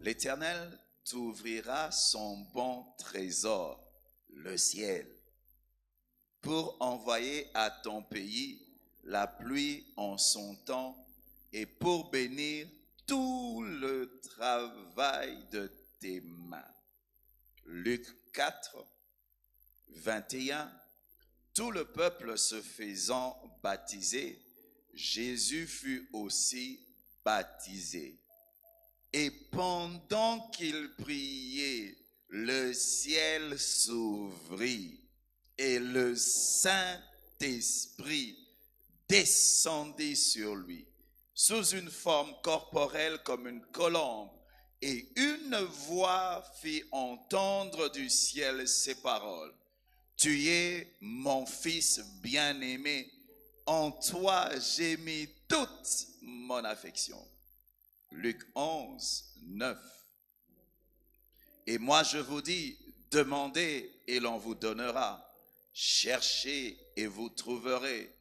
l'Éternel t'ouvrira son bon trésor, le ciel, pour envoyer à ton pays la pluie en son temps et pour bénir tout le travail de tes mains. Luc 4, 21. Tout le peuple se faisant baptiser, Jésus fut aussi baptisé. Et pendant qu'il priait, le ciel s'ouvrit et le Saint-Esprit descendit sur lui, sous une forme corporelle comme une colombe. Et une voix fit entendre du ciel ces paroles. Tu es mon fils bien-aimé, en toi j'ai mis toute mon affection. Luc 11, 9. Et moi je vous dis, demandez et l'on vous donnera. Cherchez et vous trouverez.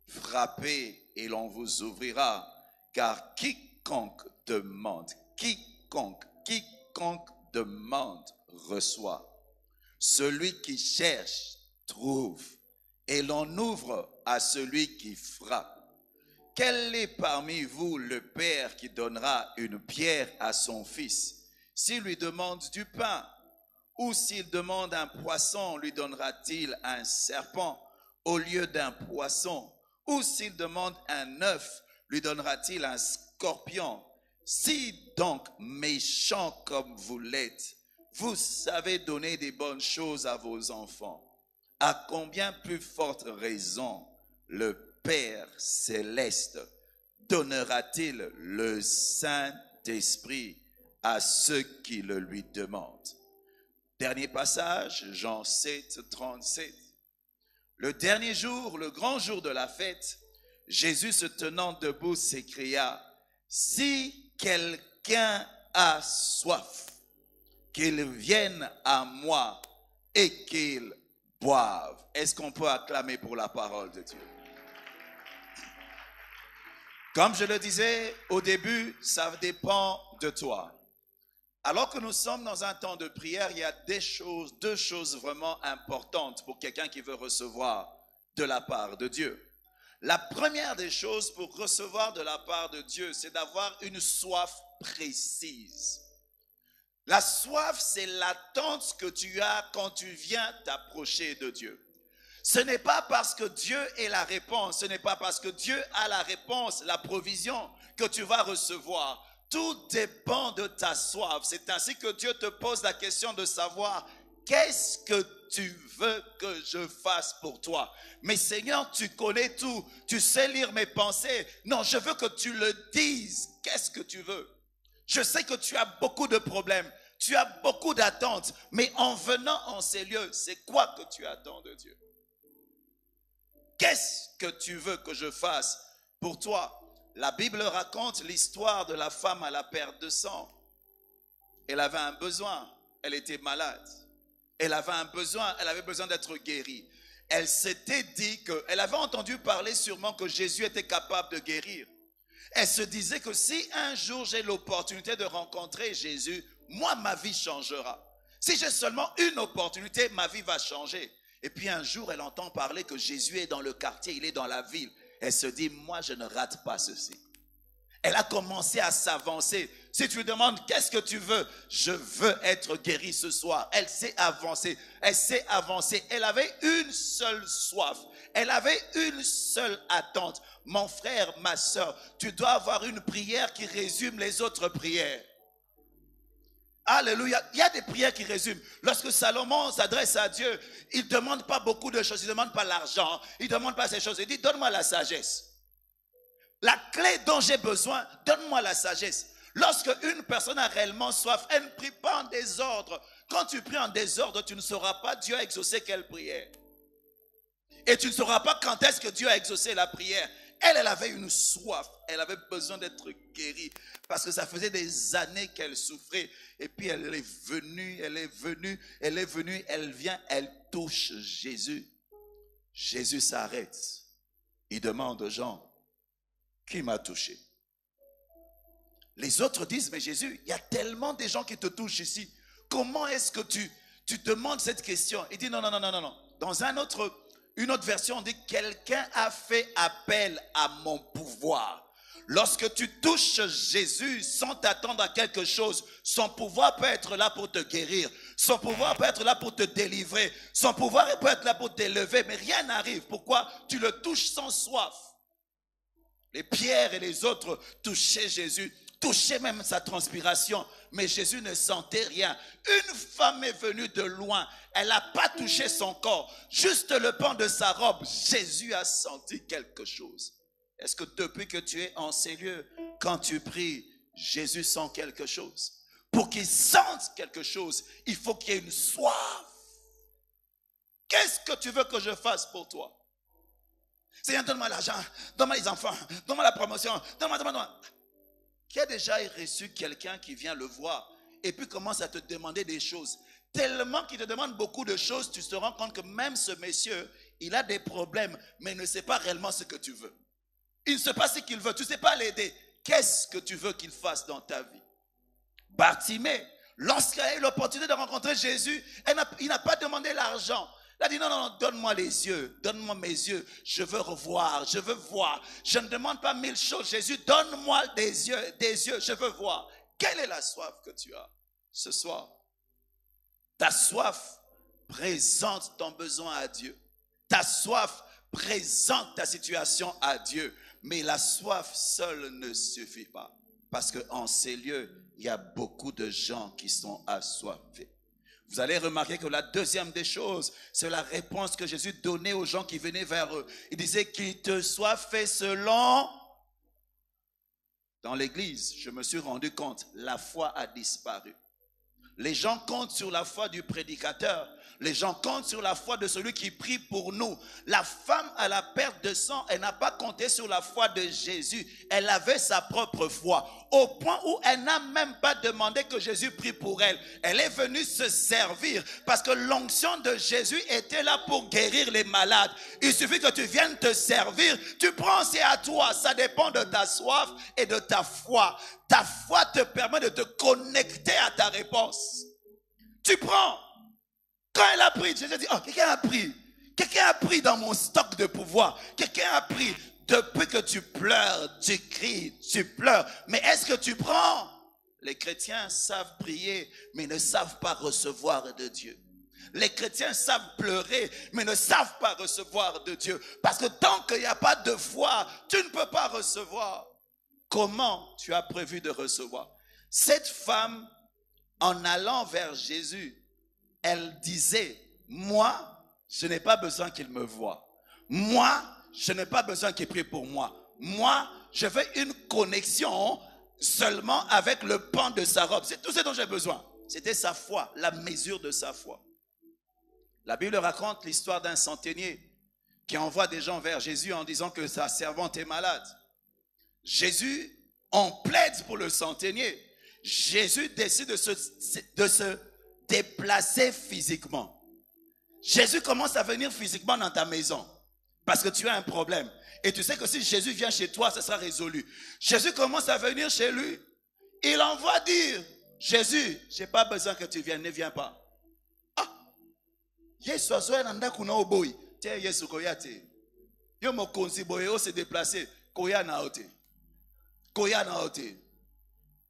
Frappez et l'on vous ouvrira. Car quiconque demande reçoit. Celui qui cherche trouve. Et l'on ouvre à celui qui frappe. Quel est parmi vous le père qui donnera une pierre à son fils s'il lui demande du pain? Ou s'il demande un poisson, lui donnera-t-il un serpent au lieu d'un poisson? Ou s'il demande un œuf, lui donnera-t-il un scorpion? Si donc, méchants comme vous l'êtes, vous savez donner des bonnes choses à vos enfants, à combien plus forte raison le Père céleste donnera-t-il le Saint-Esprit à ceux qui le lui demandent? Dernier passage, Jean 7, 37. Le dernier jour, le grand jour de la fête, Jésus se tenant debout s'écria, si quelqu'un a soif, qu'il vienne à moi et qu'il boive. Est-ce qu'on peut acclamer pour la parole de Dieu? Comme je le disais au début, ça dépend de toi. Alors que nous sommes dans un temps de prière, il y a deux choses vraiment importantes pour quelqu'un qui veut recevoir de la part de Dieu. La première des choses pour recevoir de la part de Dieu, c'est d'avoir une soif précise. La soif, c'est l'attente que tu as quand tu viens t'approcher de Dieu. Ce n'est pas parce que Dieu est la réponse, ce n'est pas parce que Dieu a la réponse, la provision que tu vas recevoir. Tout dépend de ta soif. C'est ainsi que Dieu te pose la question de savoir qu'est-ce que tu veux que je fasse pour toi. Mais Seigneur, tu connais tout, tu sais lire mes pensées. Non, je veux que tu le dises. Qu'est-ce que tu veux? Je sais que tu as beaucoup de problèmes, tu as beaucoup d'attentes, mais en venant en ces lieux, c'est quoi que tu attends de Dieu? Qu'est-ce que tu veux que je fasse pour toi? La Bible raconte l'histoire de la femme à la perte de sang. Elle avait un besoin, elle était malade. Elle avait un besoin, elle avait besoin d'être guérie. Elle s'était dit elle avait entendu parler sûrement que Jésus était capable de guérir. Elle se disait que si un jour j'ai l'opportunité de rencontrer Jésus, moi ma vie changera. Si j'ai seulement une opportunité, ma vie va changer. Et puis un jour, elle entend parler que Jésus est dans le quartier, il est dans la ville. Elle se dit, moi je ne rate pas ceci. Elle a commencé à s'avancer. Si tu lui demandes, qu'est-ce que tu veux? Je veux être guéri ce soir. Elle s'est avancée. Elle s'est avancée. Elle avait une seule soif. Elle avait une seule attente. Mon frère, ma soeur, tu dois avoir une prière qui résume les autres prières. Alléluia. Il y a des prières qui résument. Lorsque Salomon s'adresse à Dieu, il ne demande pas beaucoup de choses. Il ne demande pas l'argent. Il ne demande pas ces choses. Il dit, donne-moi la sagesse. La clé dont j'ai besoin, donne-moi la sagesse. Lorsque une personne a réellement soif, elle ne prie pas en désordre. Quand tu pries en désordre, tu ne sauras pas Dieu a exaucé quelle prière. Et tu ne sauras pas quand est-ce que Dieu a exaucé la prière. Elle avait une soif. Elle avait besoin d'être guérie. Parce que ça faisait des années qu'elle souffrait. Et puis elle est venue, elle vient, elle touche Jésus. Jésus s'arrête. Il demande aux gens, qui m'a touché? Les autres disent, mais Jésus, il y a tellement de gens qui te touchent ici. Comment est-ce que tu demandes cette question? Il dit, non, non, non, non, non, non. Dans une autre version, on dit, quelqu'un a fait appel à mon pouvoir. Lorsque tu touches Jésus sans t'attendre à quelque chose, son pouvoir peut être là pour te guérir. Son pouvoir peut être là pour te délivrer. Son pouvoir peut être là pour t'élever, mais rien n'arrive. Pourquoi? Tu le touches sans soif. Les Pierre et les autres touchaient Jésus, touchaient même sa transpiration, mais Jésus ne sentait rien. Une femme est venue de loin, elle n'a pas touché son corps, juste le pan de sa robe. Jésus a senti quelque chose. Est-ce que depuis que tu es en ces lieux, quand tu pries, Jésus sent quelque chose? Pour qu'il sente quelque chose, il faut qu'il y ait une soif. Qu'est-ce que tu veux que je fasse pour toi? Seigneur, donne-moi l'argent, donne-moi les enfants, donne-moi la promotion, donne-moi. Qui a déjà reçu quelqu'un qui vient le voir et puis commence à te demander des choses? Tellement qu'il te demande beaucoup de choses, tu te rends compte que même ce monsieur, il a des problèmes, mais il ne sait pas réellement ce que tu veux. Il ne sait pas ce qu'il veut, tu ne sais pas l'aider. Qu'est-ce que tu veux qu'il fasse dans ta vie? Bartimée, lorsqu'il a eu l'opportunité de rencontrer Jésus, il n'a pas demandé l'argent. Il a dit, non, non, non, donne-moi les yeux, donne-moi mes yeux, je veux revoir, je veux voir. Je ne demande pas 1000 choses, Jésus, donne-moi des yeux, je veux voir. Quelle est la soif que tu as ce soir? Ta soif présente ton besoin à Dieu. Ta soif présente ta situation à Dieu. Mais la soif seule ne suffit pas. Parce qu'en ces lieux, il y a beaucoup de gens qui sont assoiffés. Vous allez remarquer que la deuxième des choses, c'est la réponse que Jésus donnait aux gens qui venaient vers eux. Il disait qu'il te soit fait selon... Dans l'église, je me suis rendu compte, la foi a disparu. Les gens comptent sur la foi du prédicateur. Les gens comptent sur la foi de celui qui prie pour nous. La femme à la perte de sang, elle n'a pas compté sur la foi de Jésus. Elle avait sa propre foi. Au point où elle n'a même pas demandé que Jésus prie pour elle. Elle est venue se servir parce que l'onction de Jésus était là pour guérir les malades. Il suffit que tu viennes te servir. Tu prends, c'est à toi. Ça dépend de ta soif et de ta foi. Ta foi te permet de te connecter à ta réponse. Tu prends. Quand elle a pris, Jésus dit, oh, quelqu'un a pris. Quelqu'un a pris dans mon stock de pouvoir. Quelqu'un a pris. Depuis que tu pleures, tu cries, tu pleures. Mais est-ce que tu prends? Les chrétiens savent prier, mais ne savent pas recevoir de Dieu. Les chrétiens savent pleurer, mais ne savent pas recevoir de Dieu. Parce que tant qu'il n'y a pas de foi, tu ne peux pas recevoir. Comment tu as prévu de recevoir? Cette femme, en allant vers Jésus, elle disait, moi, je n'ai pas besoin qu'il me voie. Moi, je n'ai pas besoin qu'il prie pour moi. Moi, je veux une connexion seulement avec le pan de sa robe. C'est tout ce dont j'ai besoin. C'était sa foi, la mesure de sa foi. La Bible raconte l'histoire d'un centenier qui envoie des gens vers Jésus en disant que sa servante est malade. Jésus en plaide pour le centenier. Jésus décide de se déplacer physiquement. Jésus commence à venir physiquement dans ta maison parce que tu as un problème. Et tu sais que si Jésus vient chez toi, ça sera résolu. Jésus commence à venir chez lui. Il envoie dire, Jésus, je n'ai pas besoin que tu viennes, ne viens pas. Ah, Yesu nanda kuna oboi. Tiens, Yesu koyate. Yo mo konzi boyo se déplacer. Koya na ote. Koya na ote.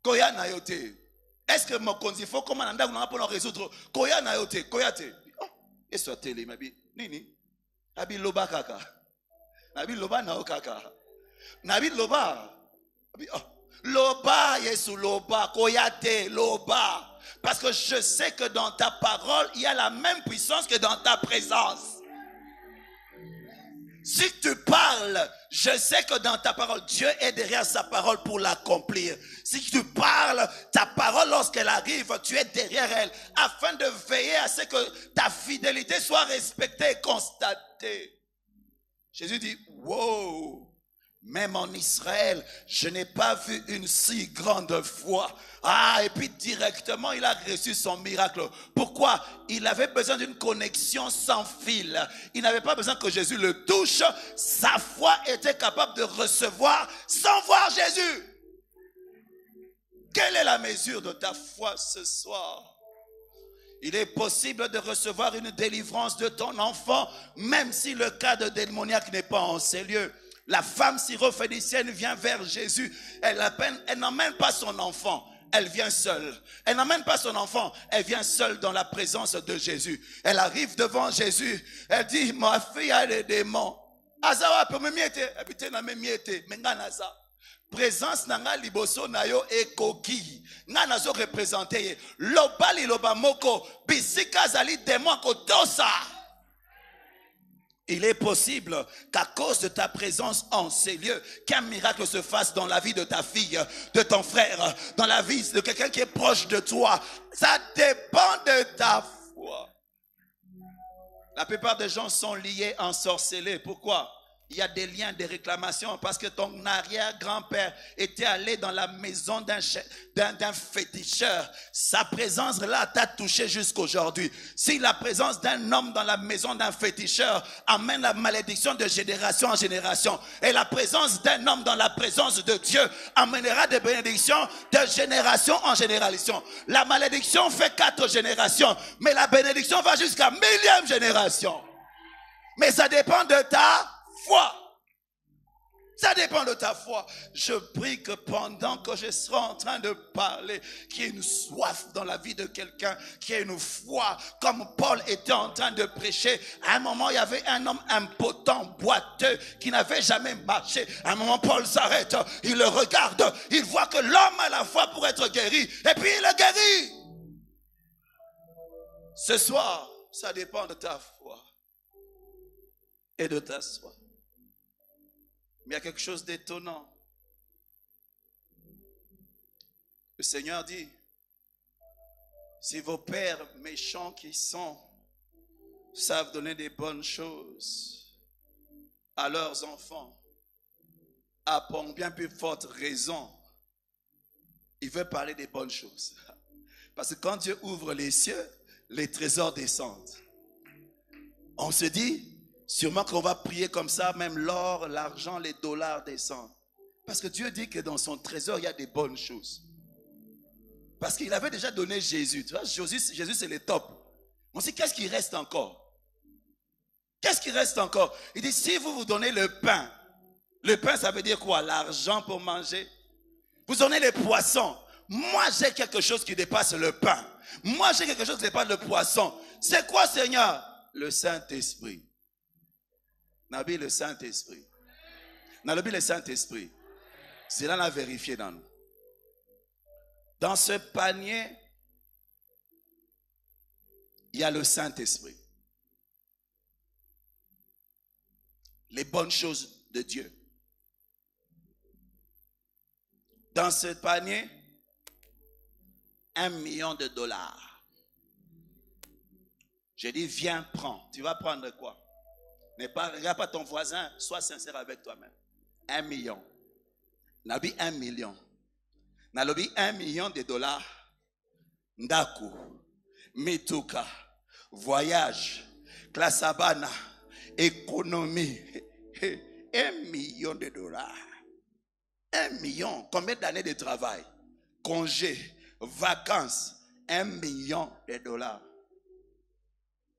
Koya na yote. Est-ce que mon konzi faut comment nanda kuna pour résoudre? Koya na yote, koyate. Oh, Yesu atele mabi. Nini? Abi loba kaka. Nabi loba na okaka. Nabi loba. Abi oh. Loba, Yesu, loba, koyate, loba. Parce que je sais que dans ta parole, il y a la même puissance que dans ta présence. Si tu parles, je sais que dans ta parole, Dieu est derrière sa parole pour l'accomplir. Si tu parles, ta parole, lorsqu'elle arrive, tu es derrière elle, afin de veiller à ce que ta fidélité soit respectée et constatée. Jésus dit, wow! Même en Israël, je n'ai pas vu une si grande foi. Ah, et puis directement, il a reçu son miracle. Pourquoi? Il avait besoin d'une connexion sans fil. Il n'avait pas besoin que Jésus le touche. Sa foi était capable de recevoir sans voir Jésus. Quelle est la mesure de ta foi ce soir? Il est possible de recevoir une délivrance de ton enfant, même si le cas de démoniaque n'est pas en ces lieux. La femme syrophénicienne vient vers Jésus. Elle n'emmène pas son enfant. Elle vient seule. Elle n'emmène pas son enfant. Elle vient seule dans la présence de Jésus. Elle arrive devant Jésus. Elle dit, ma fille a des démons. Azawa peut me miete. Habiter na me miete. Menganaza. Présence nanga liboso na yo ekoki. Nga nazo représenter. Lobali loba moko. Bisika zali démon kotosa. Il est possible qu'à cause de ta présence en ces lieux, qu'un miracle se fasse dans la vie de ta fille, de ton frère, dans la vie de quelqu'un qui est proche de toi. Ça dépend de ta foi. La plupart des gens sont liés, ensorcelés. Pourquoi? Il y a des liens, des réclamations parce que ton arrière-grand-père était allé dans la maison d'un féticheur. Sa présence là t'a touché jusqu'aujourd'hui. Si la présence d'un homme dans la maison d'un féticheur amène la malédiction de génération en génération, et la présence d'un homme dans la présence de Dieu amènera des bénédictions de génération en génération. La malédiction fait 4 générations, mais la bénédiction va jusqu'à 1000e génération. Mais ça dépend de ta foi. Ça dépend de ta foi. Je prie que pendant que je serai en train de parler, qu'il y ait une soif dans la vie de quelqu'un, qu'il y ait une foi, comme Paul était en train de prêcher. À un moment, il y avait un homme impotent, boiteux, qui n'avait jamais marché. À un moment, Paul s'arrête, il le regarde, il voit que l'homme a la foi pour être guéri, et puis il est guéri. Ce soir, ça dépend de ta foi et de ta soif. Mais il y a quelque chose d'étonnant. Le Seigneur dit, si vos pères méchants qui sont savent donner des bonnes choses à leurs enfants, à bien plus forte raison, il veut parler des bonnes choses. Parce que quand Dieu ouvre les cieux, les trésors descendent. On se dit, sûrement qu'on va prier comme ça, même l'or, l'argent, les dollars descendent. Parce que Dieu dit que dans son trésor, il y a des bonnes choses. Parce qu'il avait déjà donné Jésus. Tu vois, Jésus c'est le top. On dit, qu'est-ce qui reste encore? Qu'est-ce qui reste encore? Il dit, si vous donnez le pain ça veut dire quoi? L'argent pour manger. Vous donnez les poissons. Moi, j'ai quelque chose qui dépasse le pain. Moi, j'ai quelque chose qui dépasse le poisson. C'est quoi, Seigneur? Le Saint-Esprit. Nabi, le Saint-Esprit. Nabi, le Saint-Esprit. C'est là qu'on a vérifié dans nous. Dans ce panier, il y a le Saint-Esprit. Les bonnes choses de Dieu. Dans ce panier, $1 million. J'ai dit, viens, prends. Tu vas prendre quoi? Regarde pas ton voisin, sois sincère avec toi-même. 1 million. Nabi 1 million. Nalobi $1 million. Ndaku, mituka, voyage, klasabana, économie. $1 million. 1 million. Combien d'années de travail? Congé, vacances. $1 million.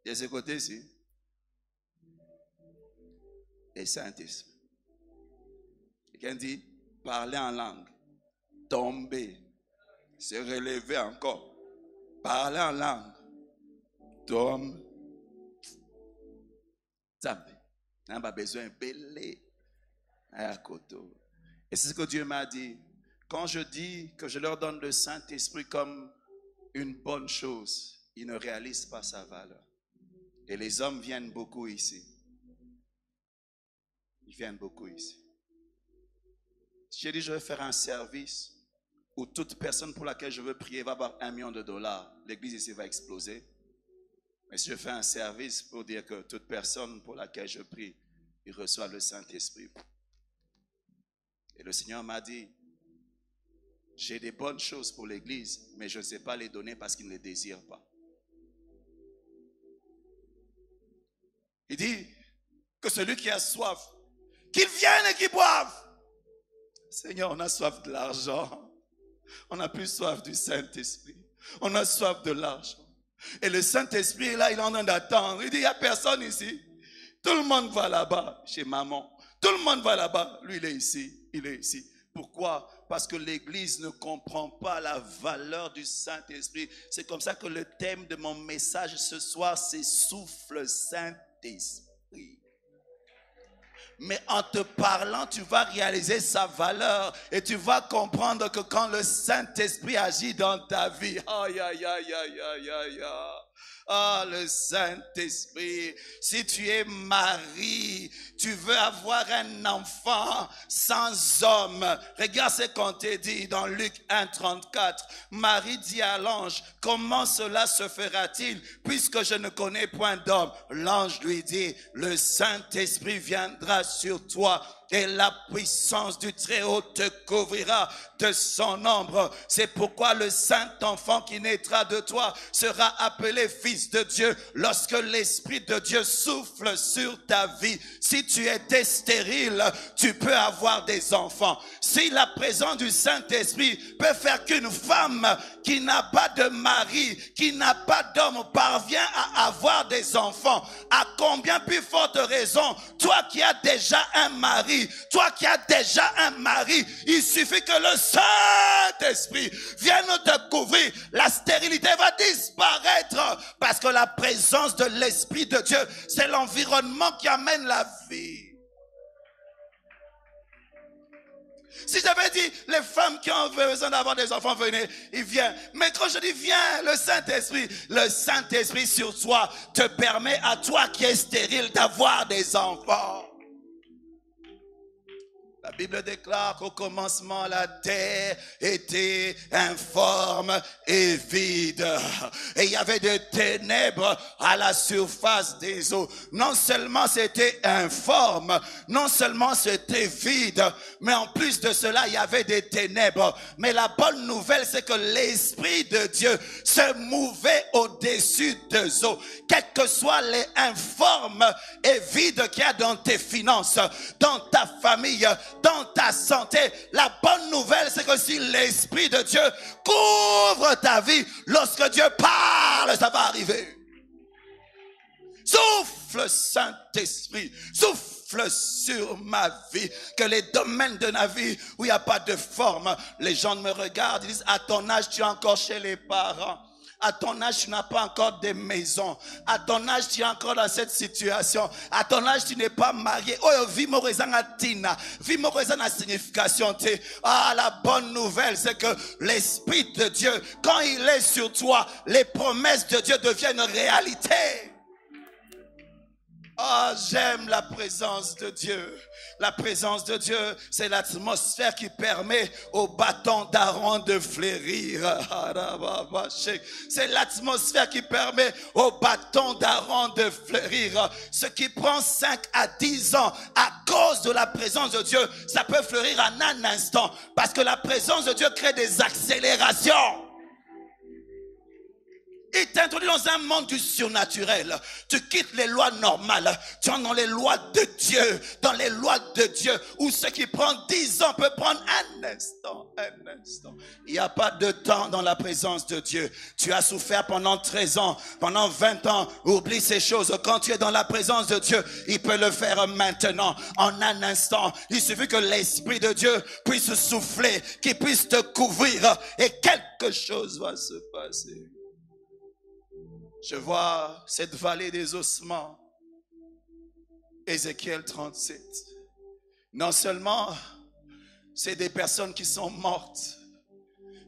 De ce côté-ci. Et Saint-Esprit. Quelqu'un dit, parler en langue, tomber, se relever encore, parler en langue, tombe, zambe, n'a pas besoin de belé à côté. Et c'est ce que Dieu m'a dit. Quand je dis que je leur donne le Saint-Esprit comme une bonne chose, ils ne réalisent pas sa valeur. Et les hommes viennent beaucoup ici. Ils viennent beaucoup ici. J'ai dit, je vais faire un service où toute personne pour laquelle je veux prier va avoir $1 million. L'église ici va exploser. Mais si je fais un service pour dire que toute personne pour laquelle je prie, il reçoit le Saint-Esprit. Et le Seigneur m'a dit, j'ai des bonnes choses pour l'église, mais je ne sais pas les donner parce qu'il ne les désire pas. Il dit que celui qui a soif, qu'il vienne et qu'il boive. Seigneur, on a soif de l'argent. On n'a plus soif du Saint-Esprit. On a soif de l'argent. Et le Saint-Esprit, là, il est en train d'attendre. Il dit, il n'y a personne ici. Tout le monde va là-bas, chez maman. Tout le monde va là-bas. Lui, il est ici. Il est ici. Pourquoi? Parce que l'Église ne comprend pas la valeur du Saint-Esprit. C'est comme ça que le thème de mon message ce soir, c'est souffle Saint-Esprit. Mais en te parlant, tu vas réaliser sa valeur et tu vas comprendre que quand le Saint-Esprit agit dans ta vie, aïe, aïe, aïe, aïe, aïe, aïe, aïe. Ah, le Saint-Esprit, si tu es mari, tu veux avoir un enfant sans homme. Regarde ce qu'on te dit dans Luc 1, 34. Marie dit à l'ange, comment cela se fera-t-il puisque je ne connais point d'homme? L'ange lui dit, le Saint-Esprit viendra sur toi et la puissance du Très-Haut te couvrira de son ombre. C'est pourquoi le Saint-Enfant qui naîtra de toi sera appelé Fils de Dieu lorsque l'Esprit de Dieu souffle sur ta vie. Si tu étais stérile, tu peux avoir des enfants. Si la présence du Saint-Esprit peut faire qu'une femme qui n'a pas de mari, qui n'a pas d'homme, parvient à avoir des enfants, à combien plus forte raison, toi qui as déjà un mari, toi qui as déjà un mari, il suffit que le Saint-Esprit vienne te couvrir, la stérilité va disparaître parce que la présence de l'Esprit de Dieu, c'est l'environnement qui amène la vie. Si j'avais dit, les femmes qui ont besoin d'avoir des enfants, venez, il vient. Mais quand je dis viens, le Saint-Esprit sur toi te permet à toi qui es stérile d'avoir des enfants. La Bible déclare qu'au commencement, la terre était informe et vide. Et il y avait des ténèbres à la surface des eaux. Non seulement c'était informe, non seulement c'était vide, mais en plus de cela, il y avait des ténèbres. Mais la bonne nouvelle, c'est que l'Esprit de Dieu se mouvait au-dessus des eaux. Quels que soient les informes et vides qu'il y a dans tes finances, dans ta famille, dans ta santé, la bonne nouvelle, c'est que si l'Esprit de Dieu couvre ta vie, lorsque Dieu parle, ça va arriver. Souffle Saint-Esprit, souffle sur ma vie, que les domaines de ma vie où il n'y a pas de forme, les gens me regardent, ils disent, à ton âge, tu es encore chez les parents. À ton âge, tu n'as pas encore de maison. À ton âge, tu es encore dans cette situation. À ton âge, tu n'es pas marié. Oh, vimorezana tina. Vimorezana signification. Ah, la bonne nouvelle, c'est que l'Esprit de Dieu, quand il est sur toi, les promesses de Dieu deviennent réalité. Oh, j'aime la présence de Dieu. La présence de Dieu, c'est l'atmosphère qui permet au bâton d'Aaron de fleurir. C'est l'atmosphère qui permet au bâton d'Aaron de fleurir. Ce qui prend 5 à 10 ans à cause de la présence de Dieu, ça peut fleurir en un instant. Parce que la présence de Dieu crée des accélérations. Il t'introduit dans un monde du surnaturel. Tu quittes les lois normales. Tu entres dans les lois de Dieu. Dans les lois de Dieu. Où ce qui prend 10 ans peut prendre un instant. Un instant. Il n'y a pas de temps dans la présence de Dieu. Tu as souffert pendant 13 ans. Pendant 20 ans. Oublie ces choses. Quand tu es dans la présence de Dieu, il peut le faire maintenant. En un instant. Il suffit que l'Esprit de Dieu puisse souffler. Qu'il puisse te couvrir. Et quelque chose va se passer. Je vois cette vallée des ossements. Ézéchiel 37. Non seulement c'est des personnes qui sont mortes,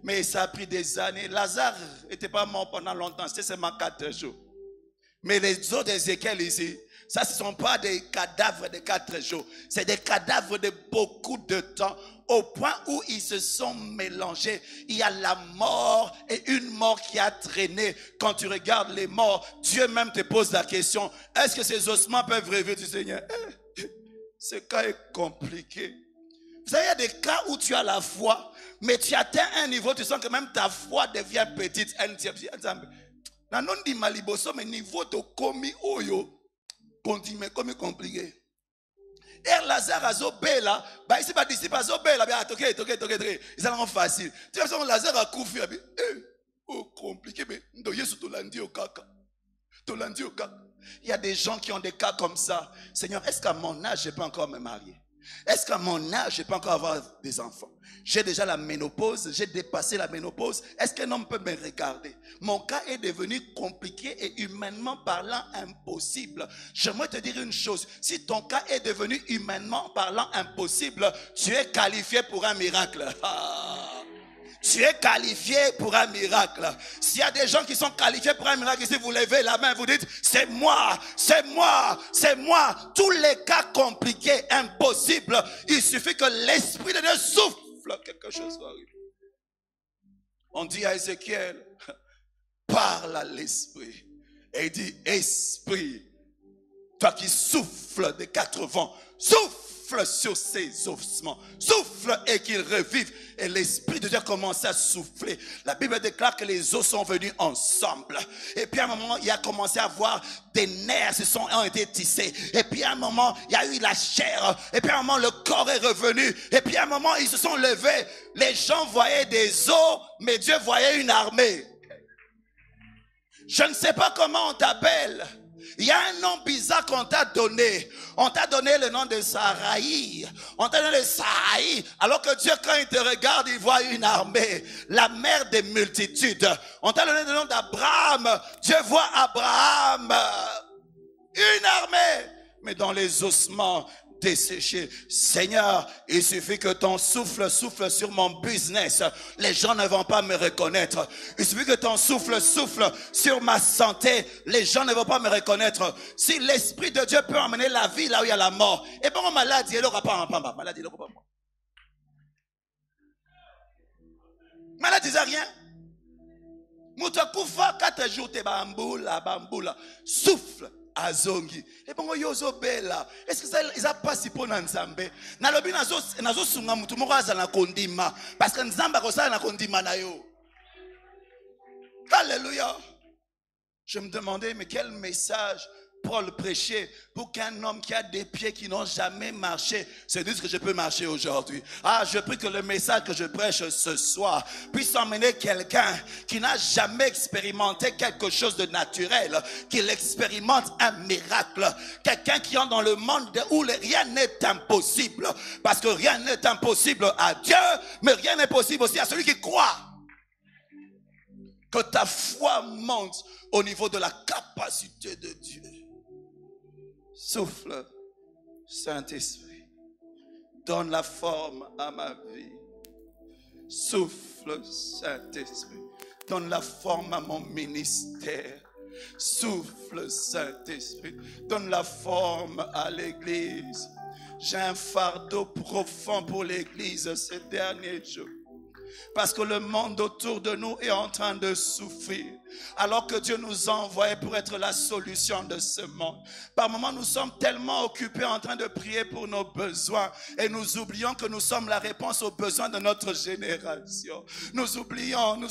mais ça a pris des années. Lazare n'était pas mort pendant longtemps, c'était seulement 4 jours. Mais les autres d'Ézéchiel ici, ça ce ne sont pas des cadavres de 4 jours. C'est des cadavres de beaucoup de temps. Au point où ils se sont mélangés. Il y a la mort et une mort qui a traîné. Quand tu regardes les morts, Dieu même te pose la question, est-ce que ces ossements peuvent rêver du Seigneur? Ce cas est compliqué. Vous savez, il y a des cas où tu as la foi, mais tu atteins un niveau, tu sens que même ta foi devient petite. Non, dit maliboso, mais niveau de commis oyo, continue, comme compliqué. Et Lazare a zobela, bah ici pas disciple a zobela, bien toqué, ils sont facile. Tu vois Lazare a couffé, oh compliqué, mais ndoye sous tolandi au kaka, tolandi au kaka. Il y a des gens qui ont des cas comme ça. Seigneur, est-ce qu'à mon âge je peux encore me marier? Est-ce qu'à mon âge je peux encore avoir des enfants? J'ai déjà la ménopause, j'ai dépassé la ménopause. Est-ce qu'un homme peut me regarder? Mon cas est devenu compliqué et humainement parlant impossible. J'aimerais te dire une chose. Si ton cas est devenu humainement parlant impossible, tu es qualifié pour un miracle. Tu es qualifié pour un miracle. S'il y a des gens qui sont qualifiés pour un miracle, ici vous levez la main, vous dites, c'est moi, c'est moi, c'est moi. Tous les cas compliqués, impossibles, il suffit que l'Esprit de Dieu souffle, quelque chose va arriver. On dit à Ézéchiel, parle à l'Esprit. Et il dit, Esprit, toi qui souffles des quatre vents, souffle sur ces ossements, souffle et qu'ils revivent. Et l'Esprit de Dieu a commencé à souffler. La Bible déclare que les os sont venus ensemble. Et puis à un moment, il a commencé à voir des nerfs ont été tissés. Et puis à un moment, il y a eu la chair. Et puis à un moment, le corps est revenu. Et puis à un moment, ils se sont levés. Les gens voyaient des os, mais Dieu voyait une armée. Je ne sais pas comment on t'appelle. Il y a un nom bizarre qu'on t'a donné. On t'a donné le nom de Saraï. On t'a donné Saraï. Alors que Dieu, quand il te regarde, il voit une armée. La mère des multitudes. On t'a donné le nom d'Abraham. Dieu voit Abraham. Une armée. Mais dans les ossements desséchés. Seigneur, il suffit que ton souffle souffle sur mon business. Les gens ne vont pas me reconnaître. Il suffit que ton souffle souffle sur ma santé. Les gens ne vont pas me reconnaître. Si l'Esprit de Dieu peut emmener la vie là où il y a la mort, et bon, maladie, elle aura pas un maladie, elle aura pas. Maladie, c'est rien. Moutakufa, 4 jours, te bamboula, souffle. Azongi. Et bon, yozo bela. Est-ce que ça, ils a pas si pour Nzambe? Nalobi nazo sunga mutu moko azala kondima. Parce que Nzamba kosala na kondima na yo. Alléluia. Je me demandais, mais quel message Paul prêchait pour qu'un homme qui a des pieds qui n'ont jamais marché se dise que je peux marcher aujourd'hui. Ah, je prie que le message que je prêche ce soir puisse emmener quelqu'un qui n'a jamais expérimenté quelque chose de naturel, qu'il expérimente un miracle. Quelqu'un qui entre dans le monde où rien n'est impossible. Parce que rien n'est impossible à Dieu, mais rien n'est possible aussi à celui qui croit. Que ta foi monte au niveau de la capacité de Dieu. Souffle, Saint-Esprit, donne la forme à ma vie. Souffle, Saint-Esprit, donne la forme à mon ministère. Souffle, Saint-Esprit, donne la forme à l'Église. J'ai un fardeau profond pour l'Église ces derniers jours. Parce que le monde autour de nous est en train de souffrir. Alors que Dieu nous a envoyés pour être la solution de ce monde. Par moments, nous sommes tellement occupés en train de prier pour nos besoins. Et nous oublions que nous sommes la réponse aux besoins de notre génération. Nous oublions.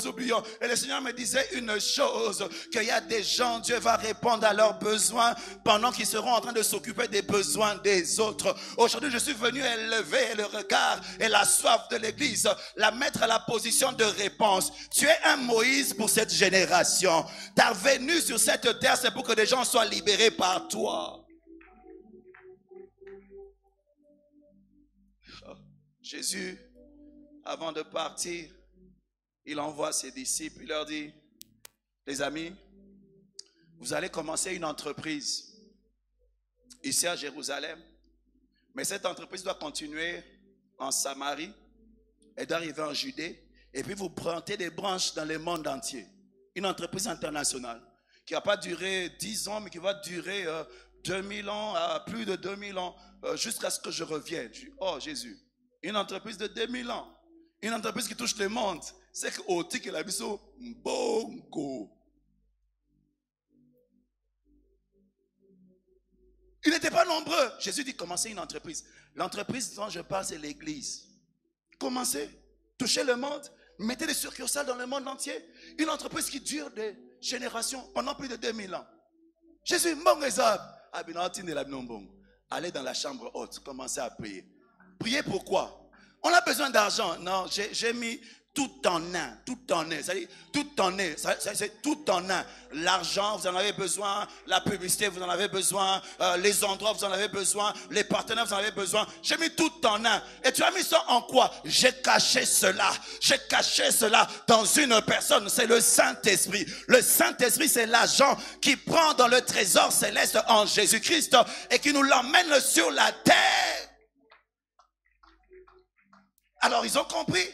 Et le Seigneur me disait une chose. Qu'il y a des gens, Dieu va répondre à leurs besoins pendant qu'ils seront en train de s'occuper des besoins des autres. Aujourd'hui, je suis venu élever le regard et la soif de l'Église. La mettre à la position de réponse. Tu es un Moïse pour cette génération. Ta venue sur cette terre, c'est pour que des gens soient libérés par toi. Jésus, avant de partir, il envoie ses disciples. Il leur dit, les amis, vous allez commencer une entreprise ici à Jérusalem. Mais cette entreprise doit continuer en Samarie et d'arriver en Judée. Et puis vous plantez des branches dans le monde entier. Une entreprise internationale qui va pas durer 10 ans, mais qui va durer 2000 ans, à plus de 2000 ans, jusqu'à ce que je revienne. Je dis, oh Jésus, une entreprise de 2000 ans, une entreprise qui touche le monde, c'est que au tic et la biso, bongo. Ils n'étaient pas nombreux. Jésus dit, commencez une entreprise. L'entreprise dont je parle, c'est l'Église. Commencez, touchez le monde. Mettez des succursales dans le monde entier. Une entreprise qui dure des générations pendant plus de 2000 ans. Jésus, allez dans la chambre haute, commencez à prier. Priez pourquoi? On a besoin d'argent. Non, j'ai mis tout en un, tout en un. C'est-à-dire, tout en un, c'est tout en un. L'argent, vous en avez besoin. La publicité, vous en avez besoin. Les endroits, vous en avez besoin. Les partenaires, vous en avez besoin. J'ai mis tout en un. Et tu as mis ça en quoi? J'ai caché cela. J'ai caché cela dans une personne. C'est le Saint-Esprit. Le Saint-Esprit, c'est l'agent qui prend dans le trésor céleste en Jésus-Christ et qui nous l'emmène sur la terre. Alors, ils ont compris.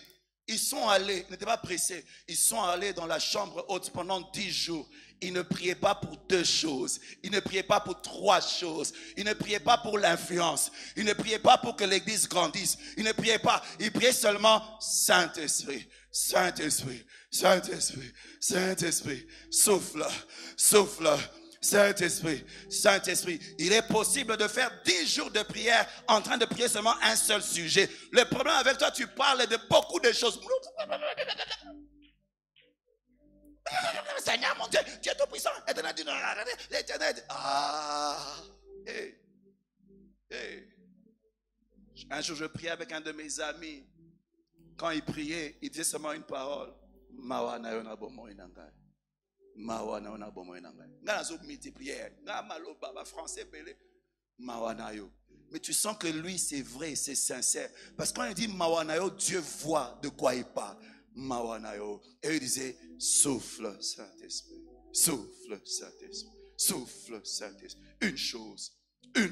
Ils sont allés, ils n'étaient pas pressés, ils sont allés dans la chambre haute pendant 10 jours. Ils ne priaient pas pour 2 choses, ils ne priaient pas pour 3 choses, ils ne priaient pas pour l'influence, ils ne priaient pas pour que l'église grandisse, ils ne priaient pas, ils priaient seulement Saint-Esprit, Saint-Esprit, Saint-Esprit, Saint-Esprit, souffle, souffle. Saint-Esprit, Saint-Esprit, il est possible de faire 10 jours de prière en train de prier seulement un seul sujet. Le problème avec toi, tu parles de beaucoup de choses. Seigneur mon Dieu, tu es tout puissant. L'éternel. Un jour, je priais avec un de mes amis. Quand il priait, il disait seulement une parole. Mawana yona bomo inangai. Mawana yona bomo inangai. Ngana zo multiplier. Ngana maloba ba français belé. Mawana yo. Mais tu sens que lui, c'est vrai, c'est sincère. Parce que quand il dit Mawana yo, Dieu voit de quoi il parle. Mawana yo. Et il disait, souffle, Saint-Esprit. Souffle, Saint-Esprit. Souffle, Saint-Esprit. Une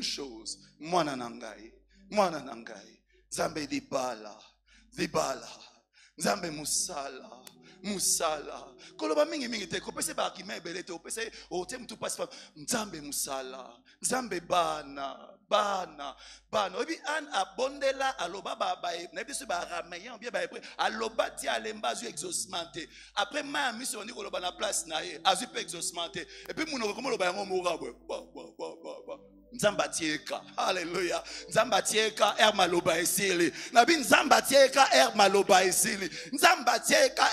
chose. Mwana nangai. Mwana nangai. Zambe dibala. Dibala. Zambe musala. Musala. Koloba mingi te kopese ba kime belete opese o te mtu passe nzambe musala. Nzambe bana. Obi an abondela aloba ba na biso ba rameyan bien ba aloba ti alemba zu exaucement. Après ma mission on dit koloba na place na ye azu pe exaucement. Et puis muno komo loba yango moura bo. Nzamba tieka. Alléluia. Nzamba tieka maloba esili. Nabi nzamba tieka maloba esili. Nzamba tieka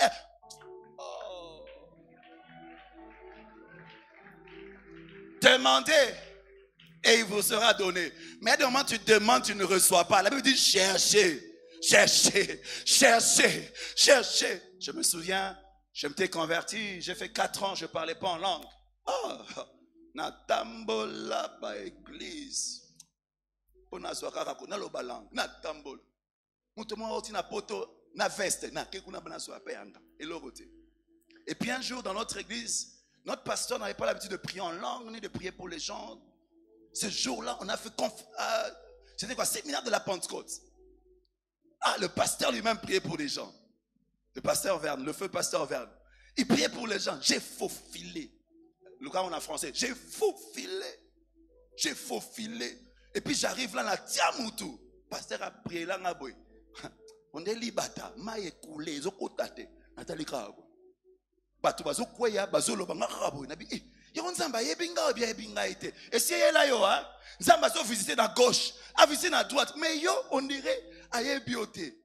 Demandez et il vous sera donné. Mais du moment où tu demandes, tu ne reçois pas. La Bible dit cherchez. Je me souviens, je m'étais converti, j'ai fait 4 ans, je ne parlais pas en langue. Na tambola ba église. Na tambola. Na poto, na veste, na kekuna bana so apayanga. Et puis un jour dans notre église, notre pasteur n'avait pas l'habitude de prier en langue, ni de prier pour les gens. Ce jour-là, on a fait c'était quoi? Séminaire de la Pentecôte. Le pasteur lui-même priait pour les gens. Le pasteur Verne, le feu pasteur Verne. Il priait pour les gens. J'ai faufilé. Le cas on a français. J'ai faufilé. Et puis j'arrive là, la tiamoutou. Pasteur a prié là, on est libata, ma écoulé, zokotate, Nathalie Kabo. Batu bazo kwaya bazolo banga rabo nabi yo nzamba yebinga bia yebinga ite essayez là yo nzamba zo visiter à gauche a visiter à droite mais yo on dirait ayebioté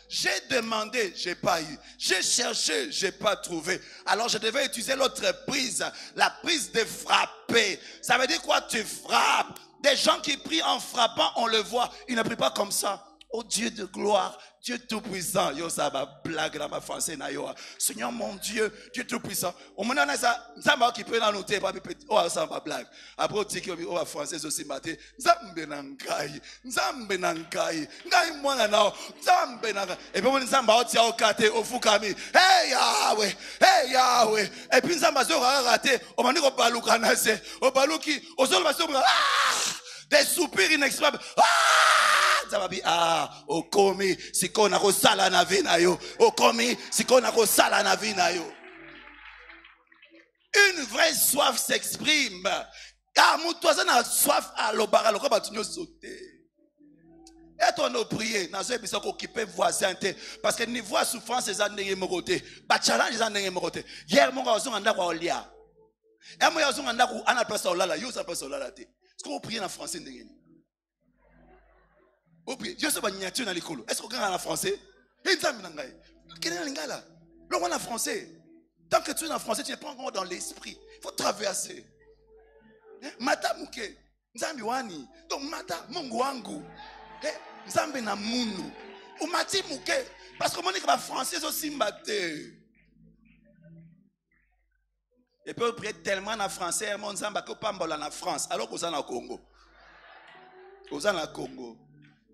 j'ai demandé, j'ai pas eu. J'ai cherché, j'ai pas trouvé. Alors je devais utiliser l'autre prise, la prise de frapper. Ça veut dire quoi? Tu frappes. Des gens qui prient en frappant, on le voit. Ils ne prient pas comme ça. Oh Dieu de gloire, Dieu tout-puissant. Yo, ça va blague dans ma français. Seigneur mon Dieu, Dieu tout-puissant. Au moment où ça m'a qui peut noter, oh, ça va blague. Après, on dit que oh, français aussi matin. Nzambe nangai, ngai mwana nao, nzambe nangai. Et puis on nzamba oti au kate au fukami. Hey Yahweh. Et puis nzamba zo raté. On m'a dit qu'on baluka nase, on baluki, on zo va des soupirs inexprimables. Okomi sikona ko sala na vie na yo. Okomi sikona ko sala na vie na yo. Une vraie soif s'exprime. Moutoisa na soif à l'obara loko batunyo sauter. Et on a prié, n'a pas besoin d'occuper voisin parce que niveau souffrance les années moroté, ba challenge les années moroté. Hier mon gars on ndako olia. Et moi on ndako ana place olala, yo ça place olala té. Est-ce qu'on prie en français ndengeni? Je sais pas niature dans l'école. Est-ce qu'on gagne en français? Quel est l'ingala? L'on en français. Tant que tu es en français, tu n'es pas encore dans l'esprit. Il faut traverser. Matamouke. Nzambi wani. Donc mata Mungu wangu. Nzambe na munu. Umati muke. Parce que mon écrit français aussi mbaté. Et puis on prie tellement en français, mon Nzamba que pas en France. Alors qu'on est en Congo. Aux en Congo.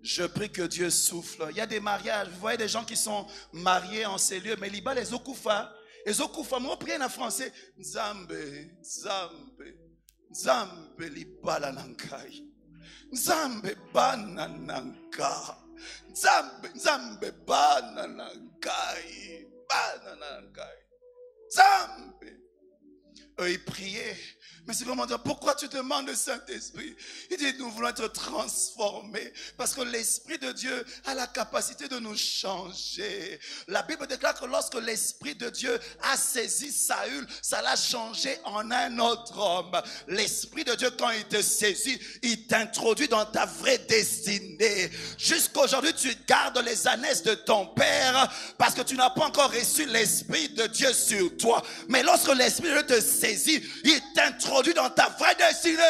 Je prie que Dieu souffle. Il y a des mariages. Vous voyez des gens qui sont mariés en ces lieux. Mais liba les okufa. Les okufa. Moi, prier en français. Nzambe, Nzambe, Nzambe libala nankai. Nzambe bana nanka. Nzambe, Nzambe bana nankai. Bana nankai. Nzambe. Ils priaient. Mais c'est vraiment dire, pourquoi tu demandes le Saint-Esprit? Il dit, nous voulons être transformés. Parce que l'Esprit de Dieu a la capacité de nous changer. La Bible déclare que lorsque l'Esprit de Dieu a saisi Saül, ça l'a changé en un autre homme. L'Esprit de Dieu, quand il te saisit, il t'introduit dans ta vraie destinée. Jusqu'aujourd'hui, tu gardes les ânesse de ton Père parce que tu n'as pas encore reçu l'Esprit de Dieu sur toi. Mais lorsque l'Esprit de Dieu te saisit, il t'introduit dans ta vraie destinée.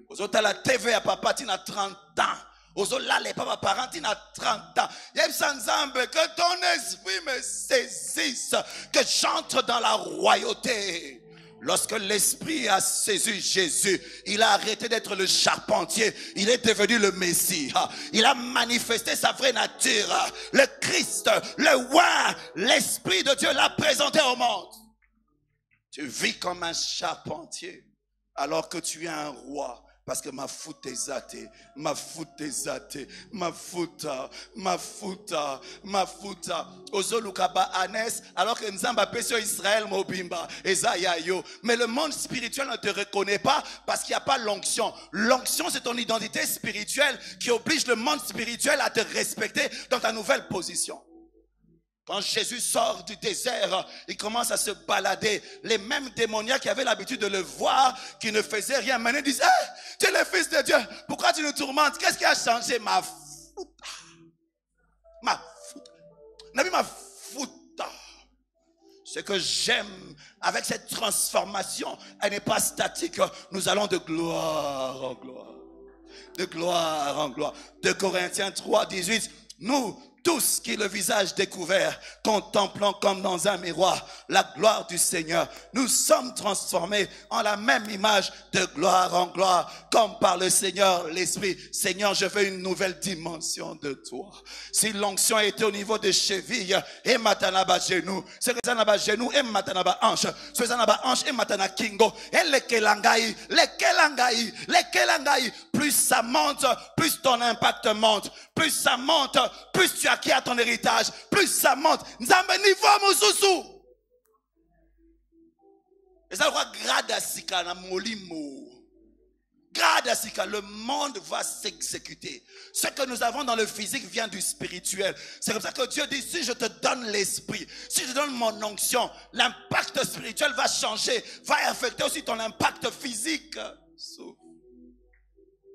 Aux autres, la TV à papa, tu as 30 ans. Aux autres, là, les papas parents, tu as 30 ans. Il y a que ton esprit me saisisse, que j'entre dans la royauté. Lorsque l'Esprit a saisi Jésus, il a arrêté d'être le charpentier. Il est devenu le Messie. Il a manifesté sa vraie nature. Le Christ, le roi, l'Esprit de Dieu l'a présenté au monde. Tu vis comme un charpentier alors que tu es un roi. Parce que ma foute est athée, ma foute est athée, ma fouta. Ozolukaba Anes, alors que Nzamba Pesio Israël Mobimba, Ezayayo. Mais le monde spirituel ne te reconnaît pas parce qu'il n'y a pas l'onction. L'onction, c'est ton identité spirituelle qui oblige le monde spirituel à te respecter dans ta nouvelle position. Quand Jésus sort du désert, il commence à se balader. Les mêmes démoniaques qui avaient l'habitude de le voir, qui ne faisaient rien, maintenant ils disent, hey, tu es le Fils de Dieu, pourquoi tu nous tourmentes? Qu'est-ce qui a changé? Ma fouta. Ce que j'aime avec cette transformation, elle n'est pas statique. Nous allons de gloire en gloire. De gloire en gloire. 2 Corinthiens 3, 18. Nous, tous qui le visage découvert, contemplant comme dans un miroir la gloire du Seigneur, nous sommes transformés en la même image de gloire en gloire, comme par le Seigneur l'Esprit. Seigneur, je veux une nouvelle dimension de toi. Si l'onction était au niveau des chevilles, et matanaba genou, ce que ça n'a pas genou, et matanaba hanche, ce que ça n'a pas hanche, et matana kingo, et les kelangai, plus ça monte, plus ton impact monte, plus ça monte, plus tu acquiers ton héritage, plus ça monte. Nzambe niveau mususu. Et ça va gradasika na molimo. Gradasika, le monde va s'exécuter. Ce que nous avons dans le physique vient du spirituel. C'est comme ça que Dieu dit, si je te donne l'esprit, si je te donne mon onction, l'impact spirituel va changer, va affecter aussi ton impact physique.